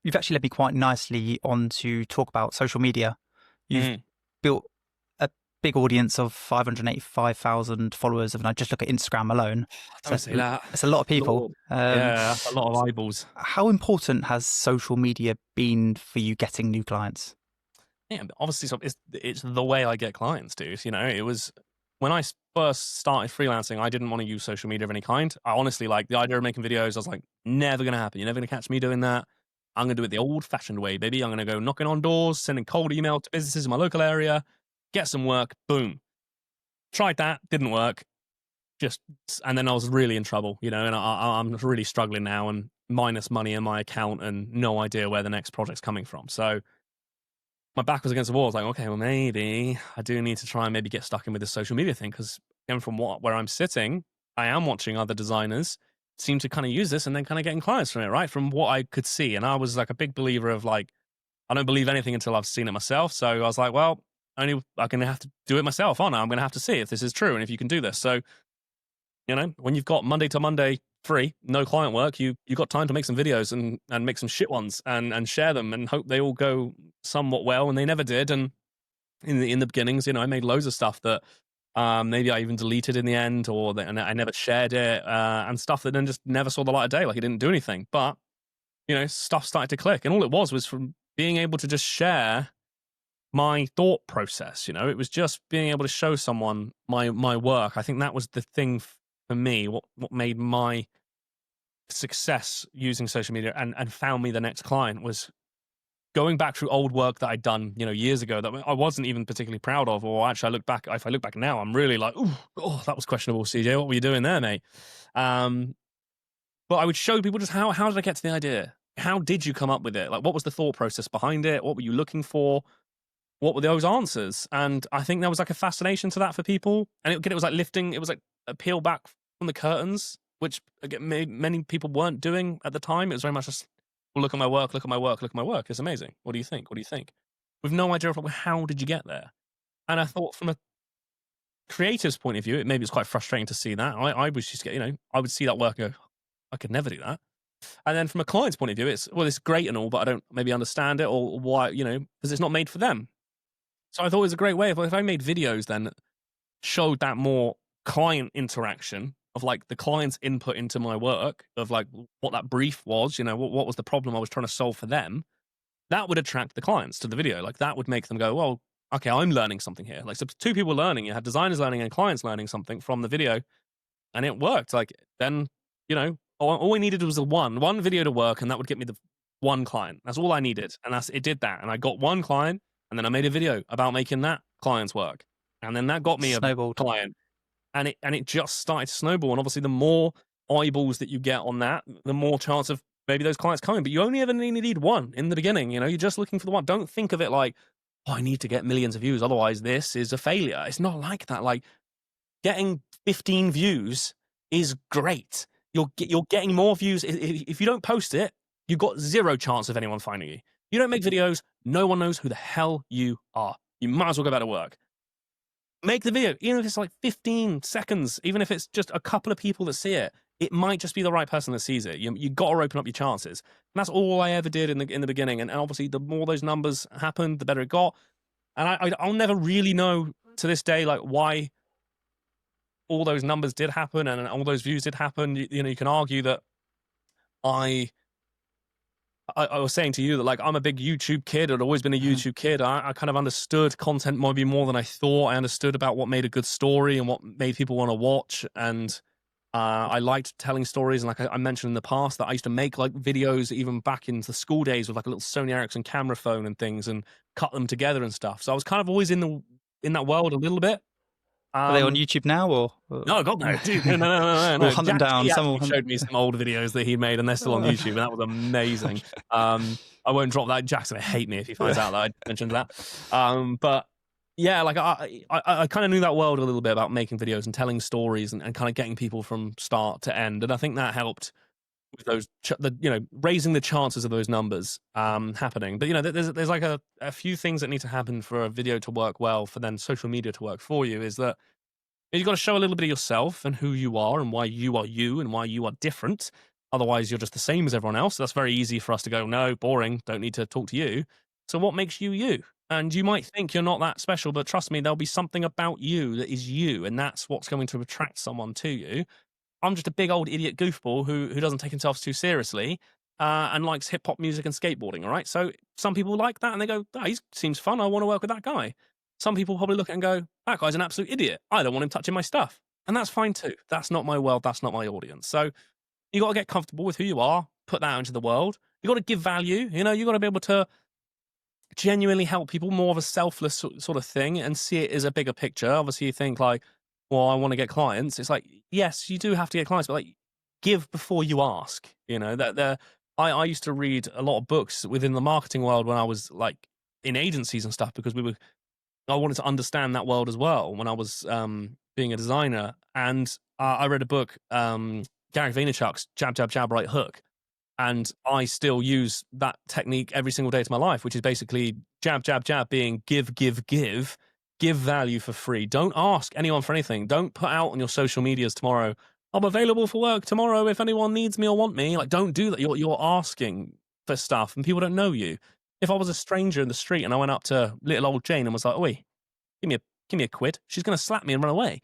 You've actually led me quite nicely on to talk about social media. You've built a big audience of 585,000 followers, and I just look at Instagram alone. Don't say that. It's a lot of people. Yeah, that's a lot of eyeballs. How important has social media been for you getting new clients? Yeah, obviously, it's the way I get clients, dude. You know, it was when I first started freelancing, I didn't want to use social media of any kind. I honestly, like, the idea of making videos, I was like, never going to happen. You're never going to catch me doing that. I'm going to do it the old-fashioned way, baby. I'm going to go knocking on doors, sending cold email to businesses in my local area, get some work, boom. Tried that, didn't work. And then I was really in trouble, you know, and I'm really struggling now and minus money in my account and no idea where the next project's coming from. So my back was against the wall. I was like, okay, well, maybe I do need to try and maybe get stuck in with this social media thing, because again, from where I'm sitting, I am watching other designers seem to kind of use this and then kind of getting clients from it, right? From what I could see. And I was like a big believer of like, I don't believe anything until I've seen it myself. So I was like, well, I'm going to have to do it myself, aren't I? I'm going to have to see if this is true and if you can do this. So, you know, when you've got Monday to Monday free, no client work, you got time to make some videos and make some shit ones and share them and hope they all go somewhat well. And they never did. And in the beginnings, you know, I made loads of stuff that maybe I even deleted in the end, and I never shared it, and stuff that then just never saw the light of day. Like, it didn't do anything. But, you know, stuff started to click. And all it was from being able to just share my thought process. You know, it was just being able to show someone my work. I think that was the thing for me, what made my success using social media and found me the next client, was going back through old work that I'd done, you know, years ago that I wasn't even particularly proud of, or actually if I look back now, I'm really like, oh, that was questionable, CJ. What were you doing there, mate? But I would show people just how did I get to the idea? How did you come up with it? Like, what was the thought process behind it? What were you looking for? What were those answers? And I think there was like a fascination to that for people. And it was like it was like a peel back from the curtains, which again, many people weren't doing at the time. It was very much just, well, look at my work, look at my work, look at my work. It's amazing. What do you think? What do you think? With no idea of how did you get there? And I thought from a creative's point of view, maybe it's quite frustrating to see that. I was just, you know, I would see that work and go, I could never do that. And then from a client's point of view, it's great and all, but I don't maybe understand it, or why, you know, because it's not made for them. So I thought it was a great way if I made videos then that showed that more client interaction of like the client's input into my work, of like what that brief was, you know, what was the problem I was trying to solve for them, that would attract the clients to the video. Like, that would make them go, well, okay, I'm learning something here. Like, so two people learning, you had designers learning and clients learning something from the video, and it worked. Like, then, you know, all we needed was one video to work, and that would get me the one client. That's all I needed. And it did that. And I got one client, and then I made a video about making that client's work. And then that got me a client. And it just started to snowball. And obviously, the more eyeballs that you get on that, the more chance of maybe those clients coming. But you only ever need one in the beginning. You know, you're just looking for the one. Don't think of it like, oh, I need to get millions of views, otherwise this is a failure. It's not like that. Like, getting 15 views is great. You're getting more views. If you don't post it, you've got zero chance of anyone finding you. You don't make videos, no one knows who the hell you are. You might as well go back to work. Make the video, even if it's like 15 seconds, even if it's just a couple of people that see it, it might just be the right person that sees it. You got to open up your chances. And that's all I ever did in the beginning. And obviously, the more those numbers happened, the better it got. And I'll never really know to this day, like, why all those numbers did happen and all those views did happen. You know, you can argue that I was saying to you that, like, I'm a big YouTube kid. I'd always been a YouTube kid. I kind of understood content maybe more than I thought. I understood about what made a good story and what made people want to watch. And I liked telling stories. And like I mentioned in the past, that I used to make like videos even back in the school days with like a little Sony Ericsson camera phone and things, and cut them together and stuff. So I was kind of always in that world a little bit. Are they on YouTube now, or? No, God, no, dude, no. We'll hunt them down. He showed me some old videos that he made, and they're still on YouTube, and that was amazing. I won't drop that. Jackson will hate me if he finds out that I mentioned that. But yeah, like I kind of knew that world a little bit about making videos and telling stories and kind of getting people from start to end. And I think that helped with those, raising the chances of those numbers happening. But, there's like a few things that need to happen for a video to work well, for then social media to work for you, is that you've got to show a little bit of yourself and who you are and why you are you and why you are different. Otherwise, you're just the same as everyone else. That's very easy for us to go, no, boring, don't need to talk to you. So what makes you you? And you might think you're not that special, but trust me, there'll be something about you that is you, and that's what's going to attract someone to you. I'm just a big old idiot goofball who doesn't take himself too seriously and likes hip hop music and skateboarding, all right? So some people like that and they go, he seems fun, I want to work with that guy. Some people probably look at it and go, that guy's an absolute idiot, I don't want him touching my stuff. And that's fine too. That's not my world, that's not my audience. So you got to get comfortable with who you are, put that out into the world. You got to give value, you got to be able to genuinely help people, more of a selfless sort of thing, and see it as a bigger picture. Obviously you think like, well, I want to get clients. It's like, yes, you do have to get clients, but like, give before you ask. I used to read a lot of books within the marketing world when I was like in agencies and stuff, because I wanted to understand that world as well when I was being a designer. And I read a book, Gary Vaynerchuk's Jab, Jab, Jab, Right Hook. And I still use that technique every single day of my life, which is basically jab, jab, jab, being give, give, give. Give value for free. Don't ask anyone for anything. Don't put out on your social medias tomorrow, I'm available for work tomorrow if anyone needs me or want me. Like, don't do that. You're asking for stuff and people don't know you. If I was a stranger in the street and I went up to little old Jane and was like, oi, give me a quid, she's going to slap me and run away.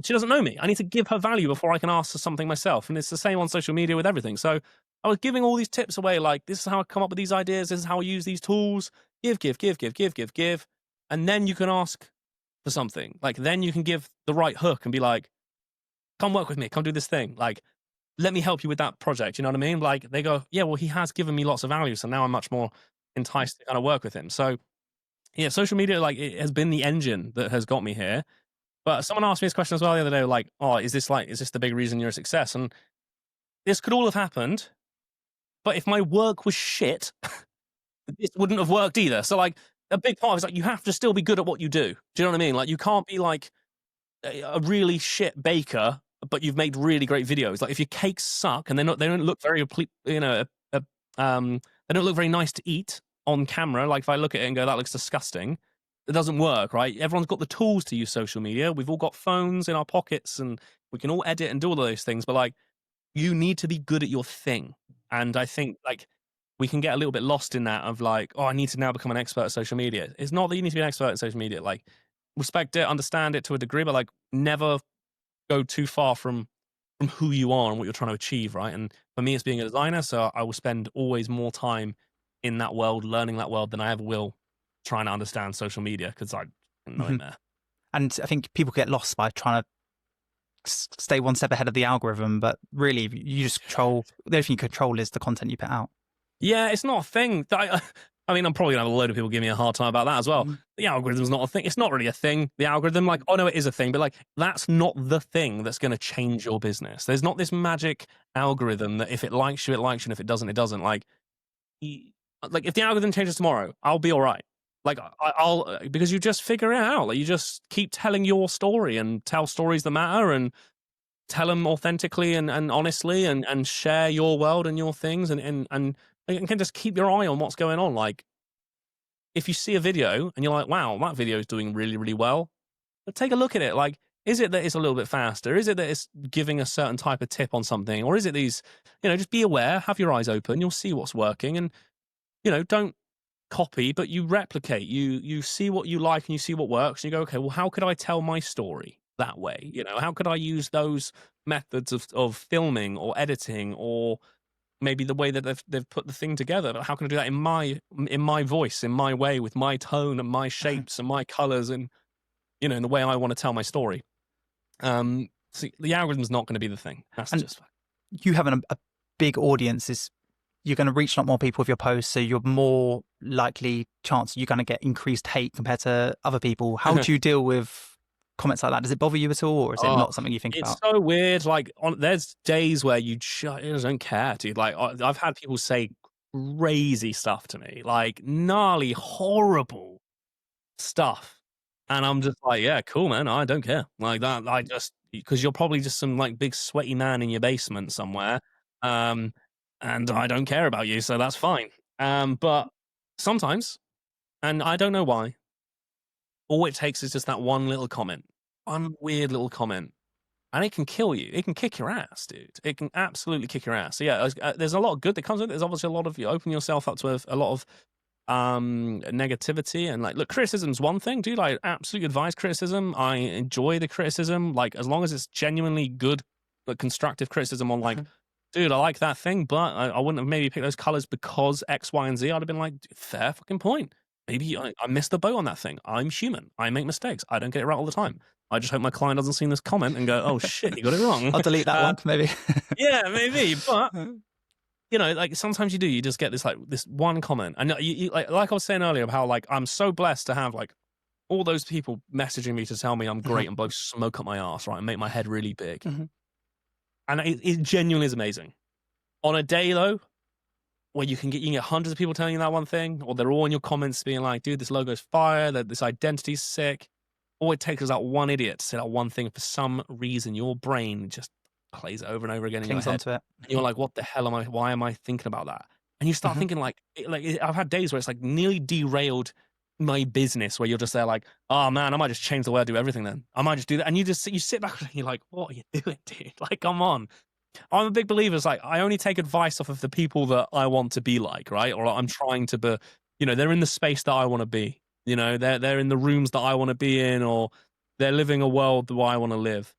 She doesn't know me. I need to give her value before I can ask for something myself. And it's the same on social media with everything. So I was giving all these tips away, like, this is how I come up with these ideas. This is how I use these tools. Give. And then you can ask for something. Like, then you can give the right hook and be like, come work with me. Come do this thing. Like, let me help you with that project. You know what I mean? Like, they go, yeah, well, he has given me lots of value. So now I'm much more enticed to kind of work with him. So yeah, social media, like, it has been the engine that has got me here. But someone asked me this question as well the other day, like, oh, is this the big reason you're a success? And this could all have happened, but if my work was shit, this wouldn't have worked either. So, like, a big part of it is, like, you have to still be good at what you do. Do you know what I mean? Like, you can't be like a really shit baker, but you've made really great videos. Like, if your cakes suck and they don't look very, they don't look very nice to eat on camera. Like, if I look at it and go, that looks disgusting, it doesn't work, right? Everyone's got the tools to use social media. We've all got phones in our pockets and we can all edit and do all of those things. But, like, you need to be good at your thing. And I think, like, we can get a little bit lost in that of like, oh, I need to now become an expert at social media. It's not that you need to be an expert at social media. Like, respect it, understand it to a degree, but, like, never go too far from who you are and what you're trying to achieve, right? And for me, it's being a designer, so I will spend always more time in that world, learning that world, than I ever will trying to understand social media, because I'm a nightmare. And I think people get lost by trying to stay one step ahead of the algorithm, but really you just control, the only thing you control is the content you put out. Yeah, it's not a thing. I mean, I'm probably going to have a load of people give me a hard time about that as well. The algorithm's not a thing. It's not really a thing. The algorithm, like, oh no, it is a thing, but, like, that's not the thing that's going to change your business. There's not this magic algorithm that if it likes you, it likes you, and if it doesn't, it doesn't. Like if the algorithm changes tomorrow, I'll be all right. Like, I'll because you just figure it out. Like, you just keep telling your story and tell stories that matter and tell them authentically and honestly and share your world and your things and can just keep your eye on what's going on. Like, if you see a video and you're like, wow, that video is doing really, really well, but take a look at it. Like, is it that it's a little bit faster? Is it that it's giving a certain type of tip on something? Or is it these, just be aware, have your eyes open, you'll see what's working, and, don't copy, but you replicate. You see what you like and you see what works, and you go, okay, well, how could I tell my story that way? How could I use those methods of filming or editing, or maybe the way that they've put the thing together? But how can I do that in my voice, in my way, with my tone and my shapes and my colors, and in the way I want to tell my story? So the algorithm's not going to be the thing. That's just you having a big audience is, you're going to reach a lot more people with your posts, so you're more likely chance you're going to get increased hate compared to other people. How do you deal with comments like that? Does it bother you at all, or is it not something you think about? It's so weird. Like, there's days where you just don't care, dude. Like, I've had people say crazy stuff to me, like gnarly, horrible stuff. And I'm just like, yeah, cool, man. I don't care. Like that, I just, because you're probably just some like big sweaty man in your basement somewhere. And I don't care about you. So that's fine. But sometimes, and I don't know why, all it takes is just that one little comment, one weird little comment, and it can kill you. It can kick your ass, dude. It can absolutely kick your ass. So yeah, there's a lot of good that comes with it. There's obviously a lot of, you open yourself up to a lot of negativity, and like, look, criticism's one thing, dude. I absolutely advise criticism. I enjoy the criticism, like as long as it's genuinely good, but constructive criticism on like, dude, I like that thing, but I wouldn't have maybe picked those colors because X, Y, and Z. I'd have been like, fair fucking point. Maybe I missed the boat on that thing. I'm human. I make mistakes. I don't get it right all the time. I just hope my client doesn't see this comment and go, oh shit, you got it wrong. I'll delete that one, maybe. Yeah, maybe. But you know, like sometimes you do, you just get this like this one comment. And you like I was saying earlier, how like I'm so blessed to have like all those people messaging me to tell me I'm great and blow smoke up my ass, right, and make my head really big. And it genuinely is amazing. On a day though, where you can get hundreds of people telling you that one thing, or they're all in your comments being like, dude, this logo's fire, that this identity's sick. All it takes is that one idiot to say that one thing. For some reason, your brain just plays it over and over again in your head. Onto it. And you're like, what the hell why am I thinking about that? And you start thinking like I've had days where it's like nearly derailed my business, where you're just there like, oh man, I might just change the way I do everything then. I might just do that. And you sit back and you're like, what are you doing, dude? Like, come on. I'm a big believer. It's like, I only take advice off of the people that I want to be like, right? Or I'm trying to be, you know, they're in the space that I want to be. You know, they're in the rooms that I want to be in, or they're living a world that I want to live.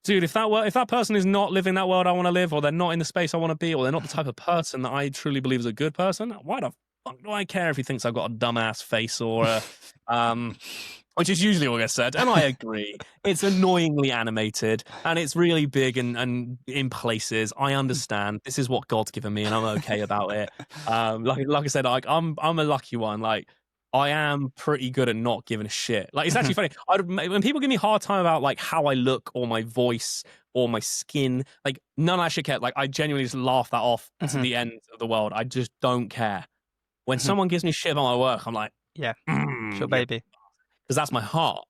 Dude, if that person is not living that world I want to live, or they're not in the space I want to be, or they're not the type of person that I truly believe is a good person, why the fuck do I care if he thinks I've got a dumbass face or which is usually what gets said. And I agree. It's annoyingly animated and it's really big and in places. I understand. This is what God's given me and I'm okay about it. Like I said, like I'm a lucky one. Like I am pretty good at not giving a shit. Like it's actually funny. When people give me a hard time about like how I look or my voice or my skin, like none of that shit care. Like I genuinely just laugh that off to the end of the world. I just don't care. When someone gives me shit about my work, I'm like, yeah, sure, baby. Because that's my heart.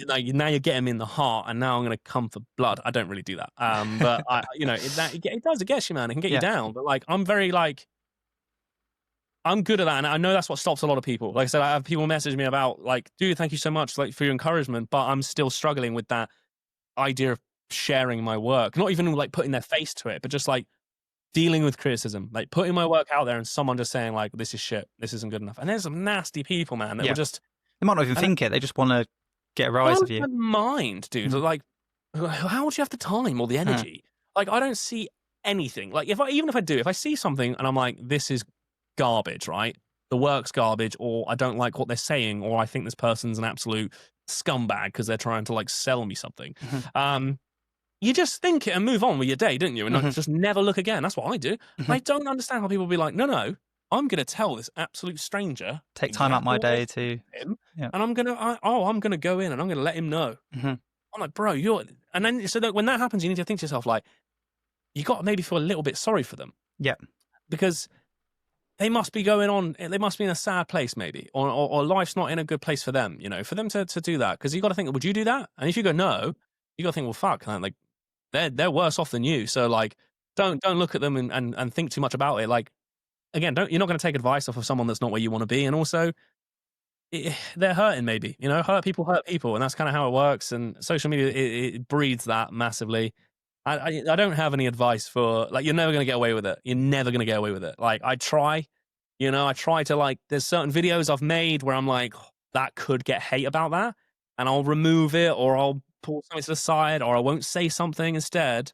Like, now you're getting me in the heart, and now I'm going to come for blood. I don't really do that, but it does. It gets you, man. It can get you down. But like, I'm very like, I'm good at that, and I know that's what stops a lot of people. Like I said, I have people message me about like, dude, thank you so much, like for your encouragement, but I'm still struggling with that idea of sharing my work. Not even like putting their face to it, but just like dealing with criticism, like putting my work out there, and someone just saying like, this is shit, this isn't good enough. And there's some nasty people, man, that will just. They might not even think it. They just want to get a rise of you. Mind, dude. Like, how would you have the time or the energy? Like, I don't see anything. Like, if I see something and I'm like, this is garbage, right? The work's garbage, or I don't like what they're saying, or I think this person's an absolute scumbag because they're trying to like sell me something. You just think it and move on with your day, don't you? And not just never look again. That's what I do. I don't understand how people be like, no. I'm going to tell this absolute stranger. Take time out my day to him, and I'm going to go in and I'm going to let him know. I'm like, bro, and then so that when that happens, you need to think to yourself like, you got to maybe feel a little bit sorry for them. Yeah, because they must be going on. They must be in a sad place, maybe, or life's not in a good place for them. You know, for them to do that, because you got to think, would you do that? And if you go no, you got to think, well, fuck, man, like they're worse off than you. So like, don't look at them and think too much about it. Like. Again, you're not going to take advice off of someone that's not where you want to be. And also, they're hurting maybe. You know, hurt people. And that's kind of how it works. And social media, it breeds that massively. I don't have any advice for, like, you're never going to get away with it. You're never going to get away with it. Like, I try to, like, there's certain videos I've made where I'm like, that could get hate about that. And I'll remove it, or I'll pull something to the side, or I won't say something instead.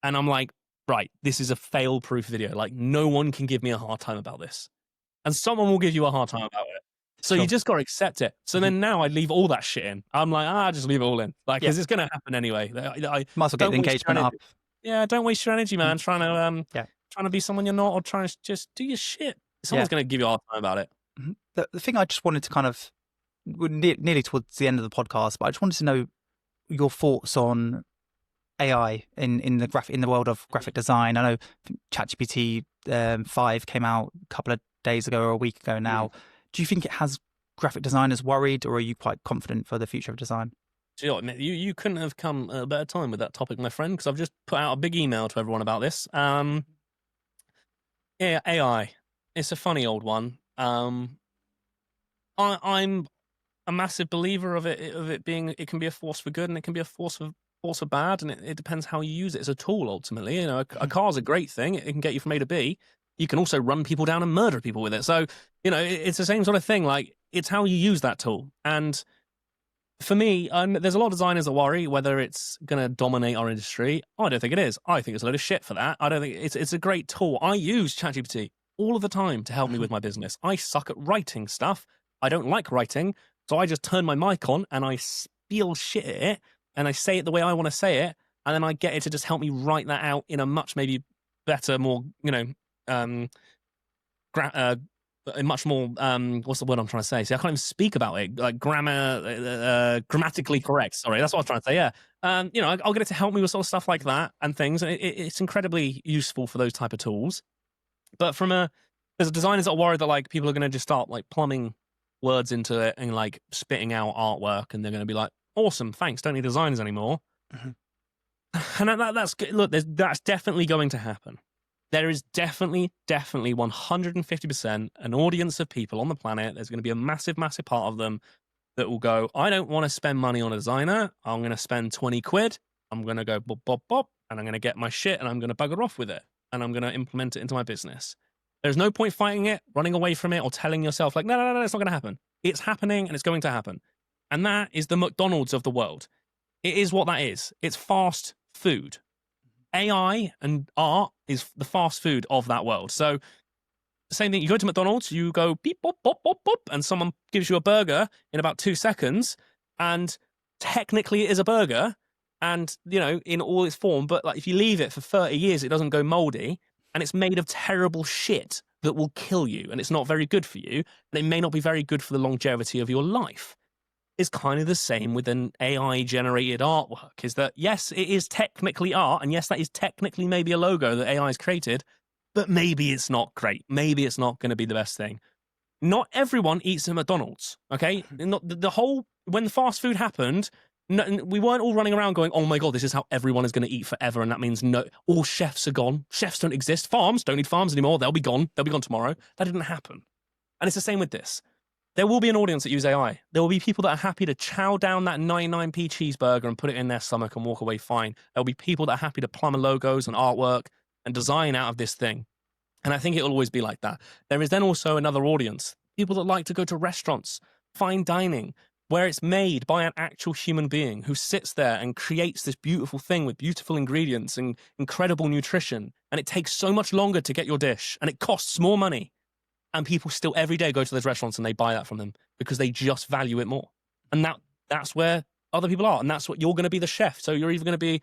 And I'm like, right, this is a fail-proof video. Like, no one can give me a hard time about this. And someone will give you a hard time about it. So you just got to accept it. So then now I leave all that shit in. I'm like, just leave it all in. Like, because it's going to happen anyway. I might as well get the engagement up. Yeah, don't waste your energy, man, trying to be someone you're not, or trying to just do your shit. Someone's going to give you a hard time about it. The thing I just wanted to kind of, nearly towards the end of the podcast, but I just wanted to know your thoughts on AI in the world of graphic design? I know ChatGPT 5 came out a couple of days ago or a week ago now. Do you think it has graphic designers worried, or are you quite confident for the future of design? Do you know what, you couldn't have come at a better time with that topic, my friend, because I've just put out a big email to everyone about this. Yeah, AI. It's a funny old one. I'm a massive believer of it being, it can be a force for good and it can be a force for bad, and it depends how you use it as a tool. Ultimately, you know, a car's a great thing. It can get you from A to B. You can also run people down and murder people with it. So, you know, it's the same sort of thing. Like, it's how you use that tool. And for me, there's a lot of designers that worry whether it's going to dominate our industry. I don't think it is. I think it's a load of shit for that. I don't think it's a great tool. I use ChatGPT all of the time to help me with my business. I suck at writing stuff. I don't like writing. So I just turn my mic on and I spiel shit at it and I say it the way I want to say it. And then I get it to just help me write that out in a much maybe better, more, you know, much more, what's the word I'm trying to say? See, I can't even speak about it. Like grammatically correct. Sorry, that's what I was trying to say. Yeah. You know, I'll get it to help me with sort of stuff like that and things. And it's incredibly useful for those type of tools. But there's designers that are worried that like people are going to just start like plumbing words into it and like spitting out artwork, and they're going to be like, awesome, thanks, don't need designers anymore. And that's good. Look, that's definitely going to happen. There is definitely 150% an audience of people on the planet. There's going to be a massive part of them that will go, I don't want to spend money on a designer. I'm going to spend 20 quid. I'm going to go bop, bop, bop, and I'm going to get my shit and I'm going to bugger off with it. And I'm going to implement it into my business. There's no point fighting it, running away from it, or telling yourself like, no, it's not going to happen. It's happening and it's going to happen. And that is the McDonald's of the world. It is what that is. It's fast food. AI and art is the fast food of that world. So same thing, you go to McDonald's, you go beep, bop, bop, bop, bop, and someone gives you a burger in about 2 seconds, and technically it is a burger, and, you know, in all its form, but like if you leave it for 30 years, it doesn't go moldy, and it's made of terrible shit that will kill you, and it's not very good for you, and it may not be very good for the longevity of your life. Is kind of the same with an AI-generated artwork, is that, yes, it is technically art, and yes, that is technically maybe a logo that AI has created, but maybe it's not great. Maybe it's not going to be the best thing. Not everyone eats at McDonald's, okay? Not the whole, when the fast food happened, we weren't all running around going, oh my God, this is how everyone is going to eat forever, and that means no, all chefs are gone. Chefs don't exist. Farms don't need farms anymore. They'll be gone. They'll be gone tomorrow. That didn't happen. And it's the same with this. There will be an audience that use AI. There will be people that are happy to chow down that 99p cheeseburger and put it in their stomach and walk away fine. There will be people that are happy to plumb logos and artwork and design out of this thing. And I think it will always be like that. There is then also another audience, people that like to go to restaurants, fine dining, where it's made by an actual human being who sits there and creates this beautiful thing with beautiful ingredients and incredible nutrition. And it takes so much longer to get your dish, and it costs more money. And people still every day go to those restaurants and they buy that from them because they just value it more. And that's where other people are. And that's what you're going to be, the chef. So you're either going to be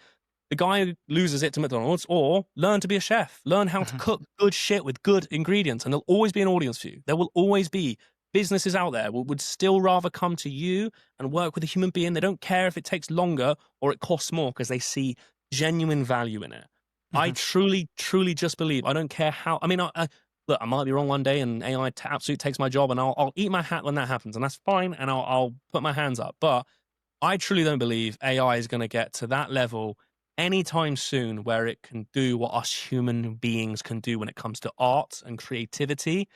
the guy who loses it to McDonald's, or learn to be a chef. Learn how to cook good shit with good ingredients. And there'll always be an audience for you. There will always be businesses out there would still rather come to you and work with a human being. They don't care if it takes longer or it costs more because they see genuine value in it. I truly just believe, I don't care how, I mean, look, I might be wrong one day and AI absolutely takes my job, and I'll eat my hat when that happens, and that's fine, and I'll put my hands up. But I truly don't believe AI is going to get to that level anytime soon where it can do what us human beings can do when it comes to art and creativity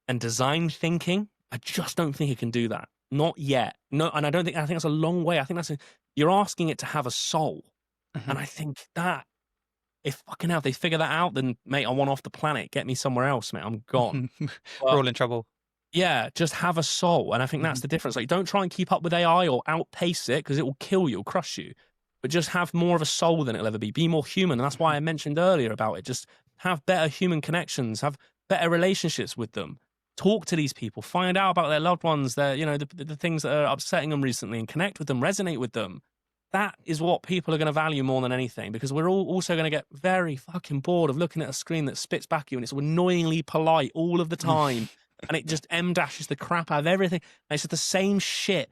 and design thinking. I just don't think it can do that. Not yet. No, and I think that's a long way. I think you're asking it to have a soul. And I think that, if fucking hell, they figure that out, then, mate, I want off the planet. Get me somewhere else, mate. I'm gone. We're all in trouble. Yeah, just have a soul. And I think that's the difference. Like, don't try and keep up with AI or outpace it, because it will kill you, it'll crush you. But just have more of a soul than it'll ever be. Be more human. And that's why I mentioned earlier about it. Just have better human connections. Have better relationships with them. Talk to these people. Find out about their loved ones, their, you know, the things that are upsetting them recently, and connect with them, resonate with them. That is what people are going to value more than anything, because we're all also going to get very fucking bored of looking at a screen that spits back at you and it's annoyingly polite all of the time and it just M-dashes the crap out of everything. And it's just the same shit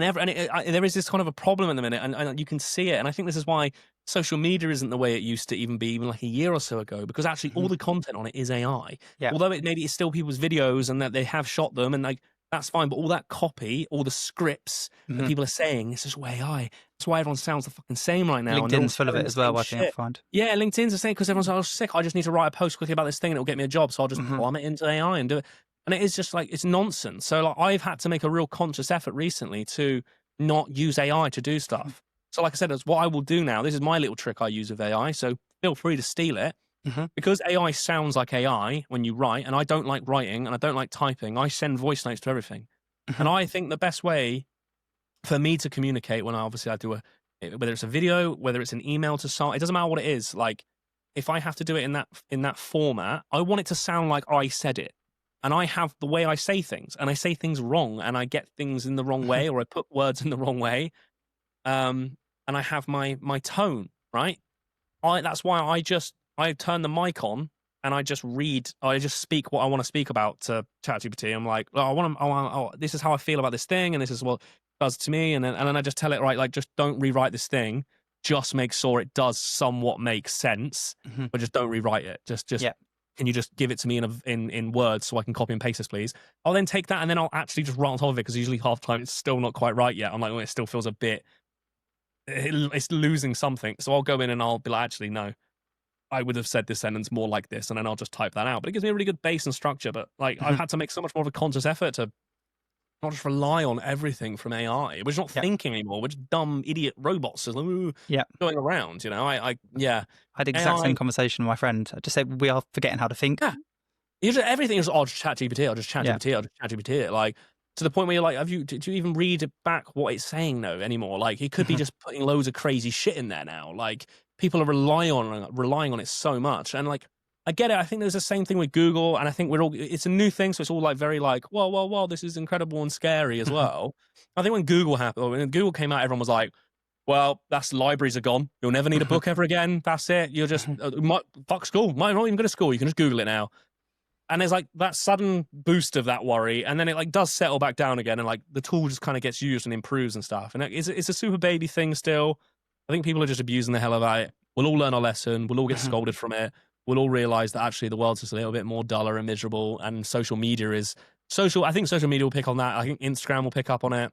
there is this kind of a problem at the minute, and you can see it. And I think this is why social media isn't the way it used to even be, even like a year or so ago, because actually all the content on it is AI. Yeah. Although maybe it's still people's videos and that they have shot them, and like that's fine. But all that copy, all the scripts that people are saying, it's just AI. That's why everyone sounds the fucking same right now. LinkedIn's full of it as well, I think I find. Yeah, LinkedIn's the same because everyone's like, oh, sick. I just need to write a post quickly about this thing and it'll get me a job. So I'll just plumb it into AI and do it. And it is just like, it's nonsense. So like, I've had to make a real conscious effort recently to not use AI to do stuff. So like I said, that's what I will do now. This is my little trick I use with AI. So feel free to steal it. Because AI sounds like AI when you write, and I don't like writing and I don't like typing. I send voice notes to everything. And I think the best way for me to communicate when I do whether it's a video, whether it's an email to someone, it doesn't matter what it is. Like if I have to do it in that format, I want it to sound like I said it. And I have the way I say things, and I say things wrong, and I get things in the wrong way, or I put words in the wrong way. And I have my tone, right? That's why I turn the mic on and I just speak what I want to speak about to ChatGPT. I'm like, this is how I feel about this thing, and this is what it does to me. And then I just tell it, right, like, just don't rewrite this thing. Just make sure it does somewhat make sense, but just don't rewrite it. Can you just give it to me in words so I can copy and paste this, please? I'll then take that and then I'll actually just write on top of it, because usually half the time it's still not quite right yet. I'm like, it still feels a bit, it's losing something. So I'll go in and I'll be like, actually, no, I would have said this sentence more like this, and then I'll just type that out. But it gives me a really good base and structure. But like, I've had to make so much more of a conscious effort to not just rely on everything from AI. We're just not thinking anymore. We're just dumb idiot robots just going around. I had the exact same conversation with my friend. I just said we are forgetting how to think. Yeah, everything is just chat GPT. I'll just chat GPT. I'll just chat GPT it. Like, to the point where you're like, did you even read back what it's saying though anymore? Like, it could be just putting loads of crazy shit in there now. Like, people are relying on it so much. And like, I get it. I think there's the same thing with Google, and I think it's a new thing, so it's all like very like, well, this is incredible and scary as well. I think when Google came out, everyone was like, well, libraries are gone. You'll never need a book ever again. That's it. You're just fuck school. Might not even go to school. You can just Google it now. And there's like that sudden boost of that worry, and then it like does settle back down again, and like the tool just kind of gets used and improves and stuff. And it's a super baby thing still. I think people are just abusing the hell out of it. We'll all learn our lesson. We'll all get scolded from it. We'll all realize that actually the world's just a little bit more duller and miserable, and social media is social. I think social media will pick on that. I think Instagram will pick up on it.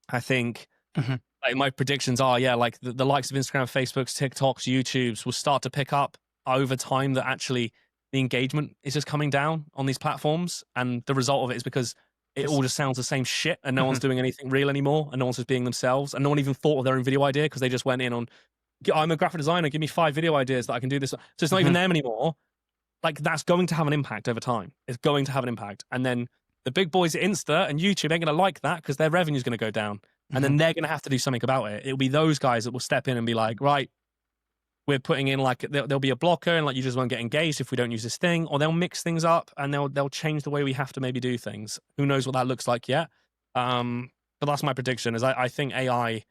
I think like my predictions are, like the likes of Instagram, Facebook's, TikToks, YouTube's will start to pick up over time, that actually the engagement is just coming down on these platforms. And the result of it is because it all just sounds the same shit, and no one's doing anything real anymore, and no one's just being themselves, and no one even thought of their own video idea because they just went in on, I'm a graphic designer, give me 5 video ideas that I can do this. So it's not even them anymore. Like, that's going to have an impact over time. It's going to have an impact. And then the big boys at Insta and YouTube ain't going to like that, because their revenue's going to go down. And then they're going to have to do something about it. It'll be those guys that will step in and be like, right, we're putting in like, there'll be a blocker, and like, you just won't get engaged if we don't use this thing. Or they'll mix things up, and they'll change the way we have to maybe do things. Who knows what that looks like yet? But that's my prediction, is I think AI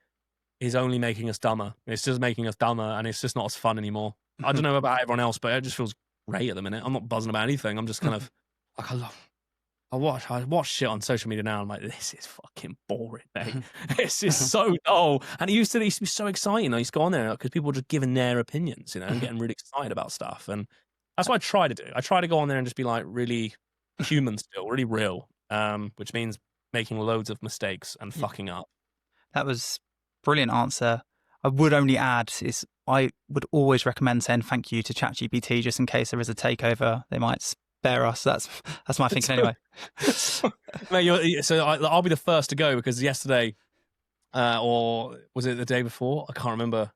is only making us dumber. It's just making us dumber, and it's just not as fun anymore. I don't know about everyone else, but it just feels great at the minute. I'm not buzzing about anything. I'm just kind of like, I watch shit on social media now. I'm like, this is fucking boring, mate. This is so dull. And it used to be so exciting. I used to go on there because people were just giving their opinions, and getting really excited about stuff. And that's what I try to do. I try to go on there and just be like really human still, really real, which means making loads of mistakes and fucking up. That was brilliant answer. I would only add is I would always recommend saying thank you to ChatGPT, just in case there is a takeover. They might spare us. That's my thinking anyway. Mate, so I'll be the first to go, because yesterday, or was it the day before? I can't remember.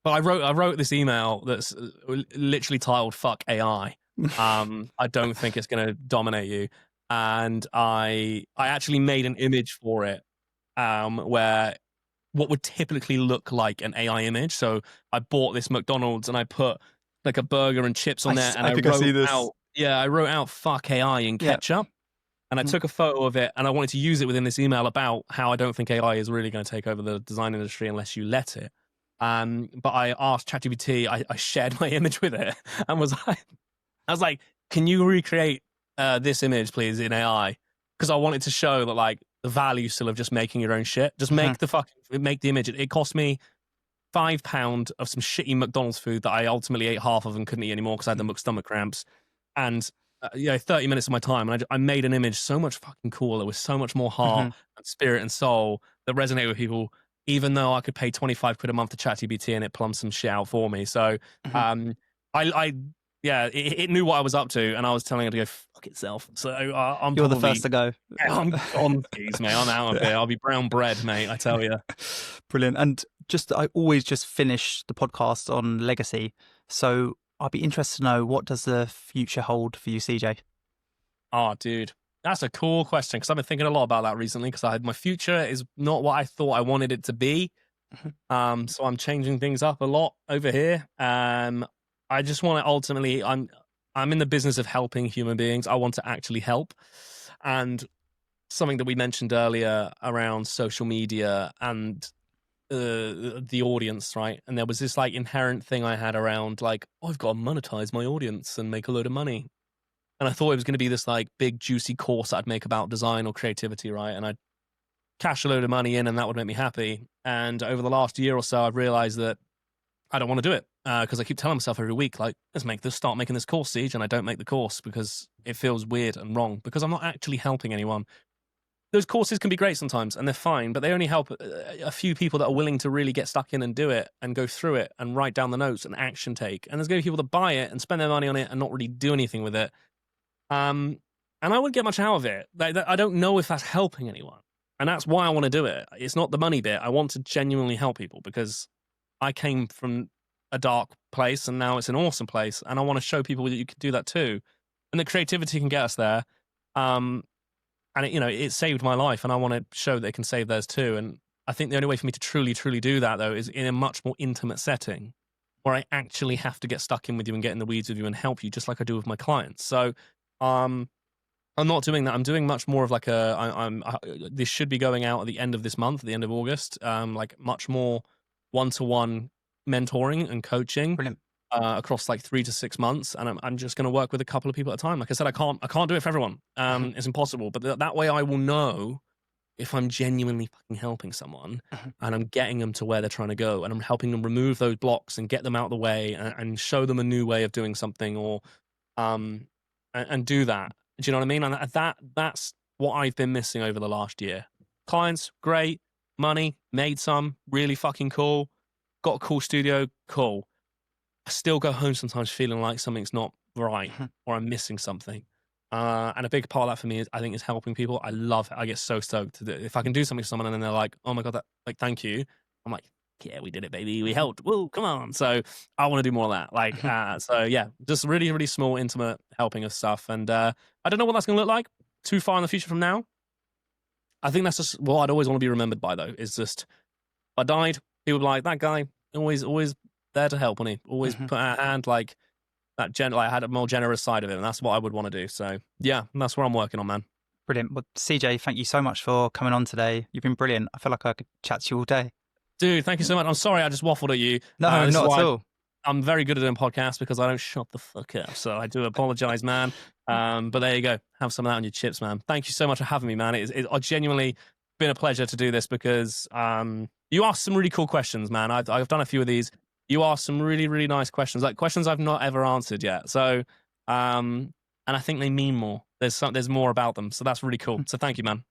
But I wrote this email that's literally titled "Fuck AI." I don't think it's going to dominate you, and I actually made an image for it, where what would typically look like an AI image. So I bought this McDonald's and I put like a burger and chips on there, and I wrote out "fuck AI" in ketchup, and I took a photo of it, and I wanted to use it within this email about how I don't think AI is really going to take over the design industry unless you let it. But I asked ChatGPT, I shared my image with it, and I was like, can you recreate this image, please, in AI? Because I wanted to show that, like, the value still of just making your own shit. Just make the image. It cost me £5 of some shitty McDonald's food that I ultimately ate half of and couldn't eat anymore because I had the stomach cramps. And 30 minutes of my time, and I made an image so much fucking cooler with so much more heart and spirit and soul that resonated with people, even though I could pay 25 quid a month to ChatGPT and it plumbed some shit out for me. So it knew what I was up to, and I was telling it to go fuck itself. So You're the first to go. I'm on these, mate. I'm out of here. I'll be brown bread, mate. I tell you. Brilliant. And I always just finish the podcast on legacy. So I'd be interested to know, what does the future hold for you, CJ? Oh, dude, that's a cool question, because I've been thinking a lot about that recently, because my future is not what I thought I wanted it to be. So I'm changing things up a lot over here. I just want to ultimately, I'm in the business of helping human beings. I want to actually help. And something that we mentioned earlier around social media and the audience, right? And there was this like inherent thing I had around like, I've got to monetize my audience and make a load of money. And I thought it was going to be this like big juicy course I'd make about design or creativity, right? And I'd cash a load of money in and that would make me happy. And over the last year or so, I've realized that I don't want to do it, because I keep telling myself every week, like, start making this course, Siege, and I don't make the course because it feels weird and wrong, because I'm not actually helping anyone. Those courses can be great sometimes and they're fine, but they only help a few people that are willing to really get stuck in and do it and go through it and write down the notes and action take. And there's going to be people that buy it and spend their money on it and not really do anything with it. And I wouldn't get much out of it. I don't know if that's helping anyone. And that's why I want to do it. It's not the money bit. I want to genuinely help people, because I came from a dark place and now it's an awesome place. And I want to show people that you can do that too. And that creativity can get us there. And it saved my life, and I want to show that it can save theirs too. And I think the only way for me to truly, truly do that, though, is in a much more intimate setting where I actually have to get stuck in with you and get in the weeds with you and help you, just like I do with my clients. So I'm not doing that. I'm doing much more of like this should be going out at the end of this month, at the end of August, like much more one-to-one mentoring and coaching. Brilliant. Across like 3 to 6 months, and I'm just going to work with a couple of people at a time. Like I said, I can't do it for everyone. It's impossible. But that way, I will know if I'm genuinely fucking helping someone, and I'm getting them to where they're trying to go, and I'm helping them remove those blocks and get them out of the way, and show them a new way of doing something, or and do that. Do you know what I mean? And that's what I've been missing over the last year. Clients, great. Money, made some, really fucking cool. Got a cool studio, cool. I still go home sometimes feeling like something's not right, or I'm missing something. And a big part of that for me is, I think, is helping people. I love it. I get so stoked to do it. If I can do something for someone and then they're like, oh my God, thank you. I'm like, yeah, we did it, baby. We helped. Woo, come on. So I want to do more of that. Like, so yeah, just really, really small, intimate helping of stuff. And I don't know what that's going to look like too far in the future from now. I think that's just what I'd always want to be remembered by, though, is just, if I died, people would be like, that guy, always there to help, wasn't he? Always put out a hand, like that. I had a more generous side of it, and that's what I would want to do. So yeah, that's where I'm working on, man. Brilliant. Well, CJ, thank you so much for coming on today. You've been brilliant. I feel like I could chat to you all day. Dude, thank you so much. I'm sorry I just waffled at you. No, not at all. I'm very good at doing podcasts because I don't shut the fuck up. So I do apologize, man. But there you go. Have some of that on your chips, man. Thank you so much for having me, man. It's genuinely been a pleasure to do this, because you asked some really cool questions, man. I've done a few of these. You asked some really, really nice questions, like questions I've not ever answered yet. So, and I think they mean more. There's more about them. So that's really cool. So thank you, man.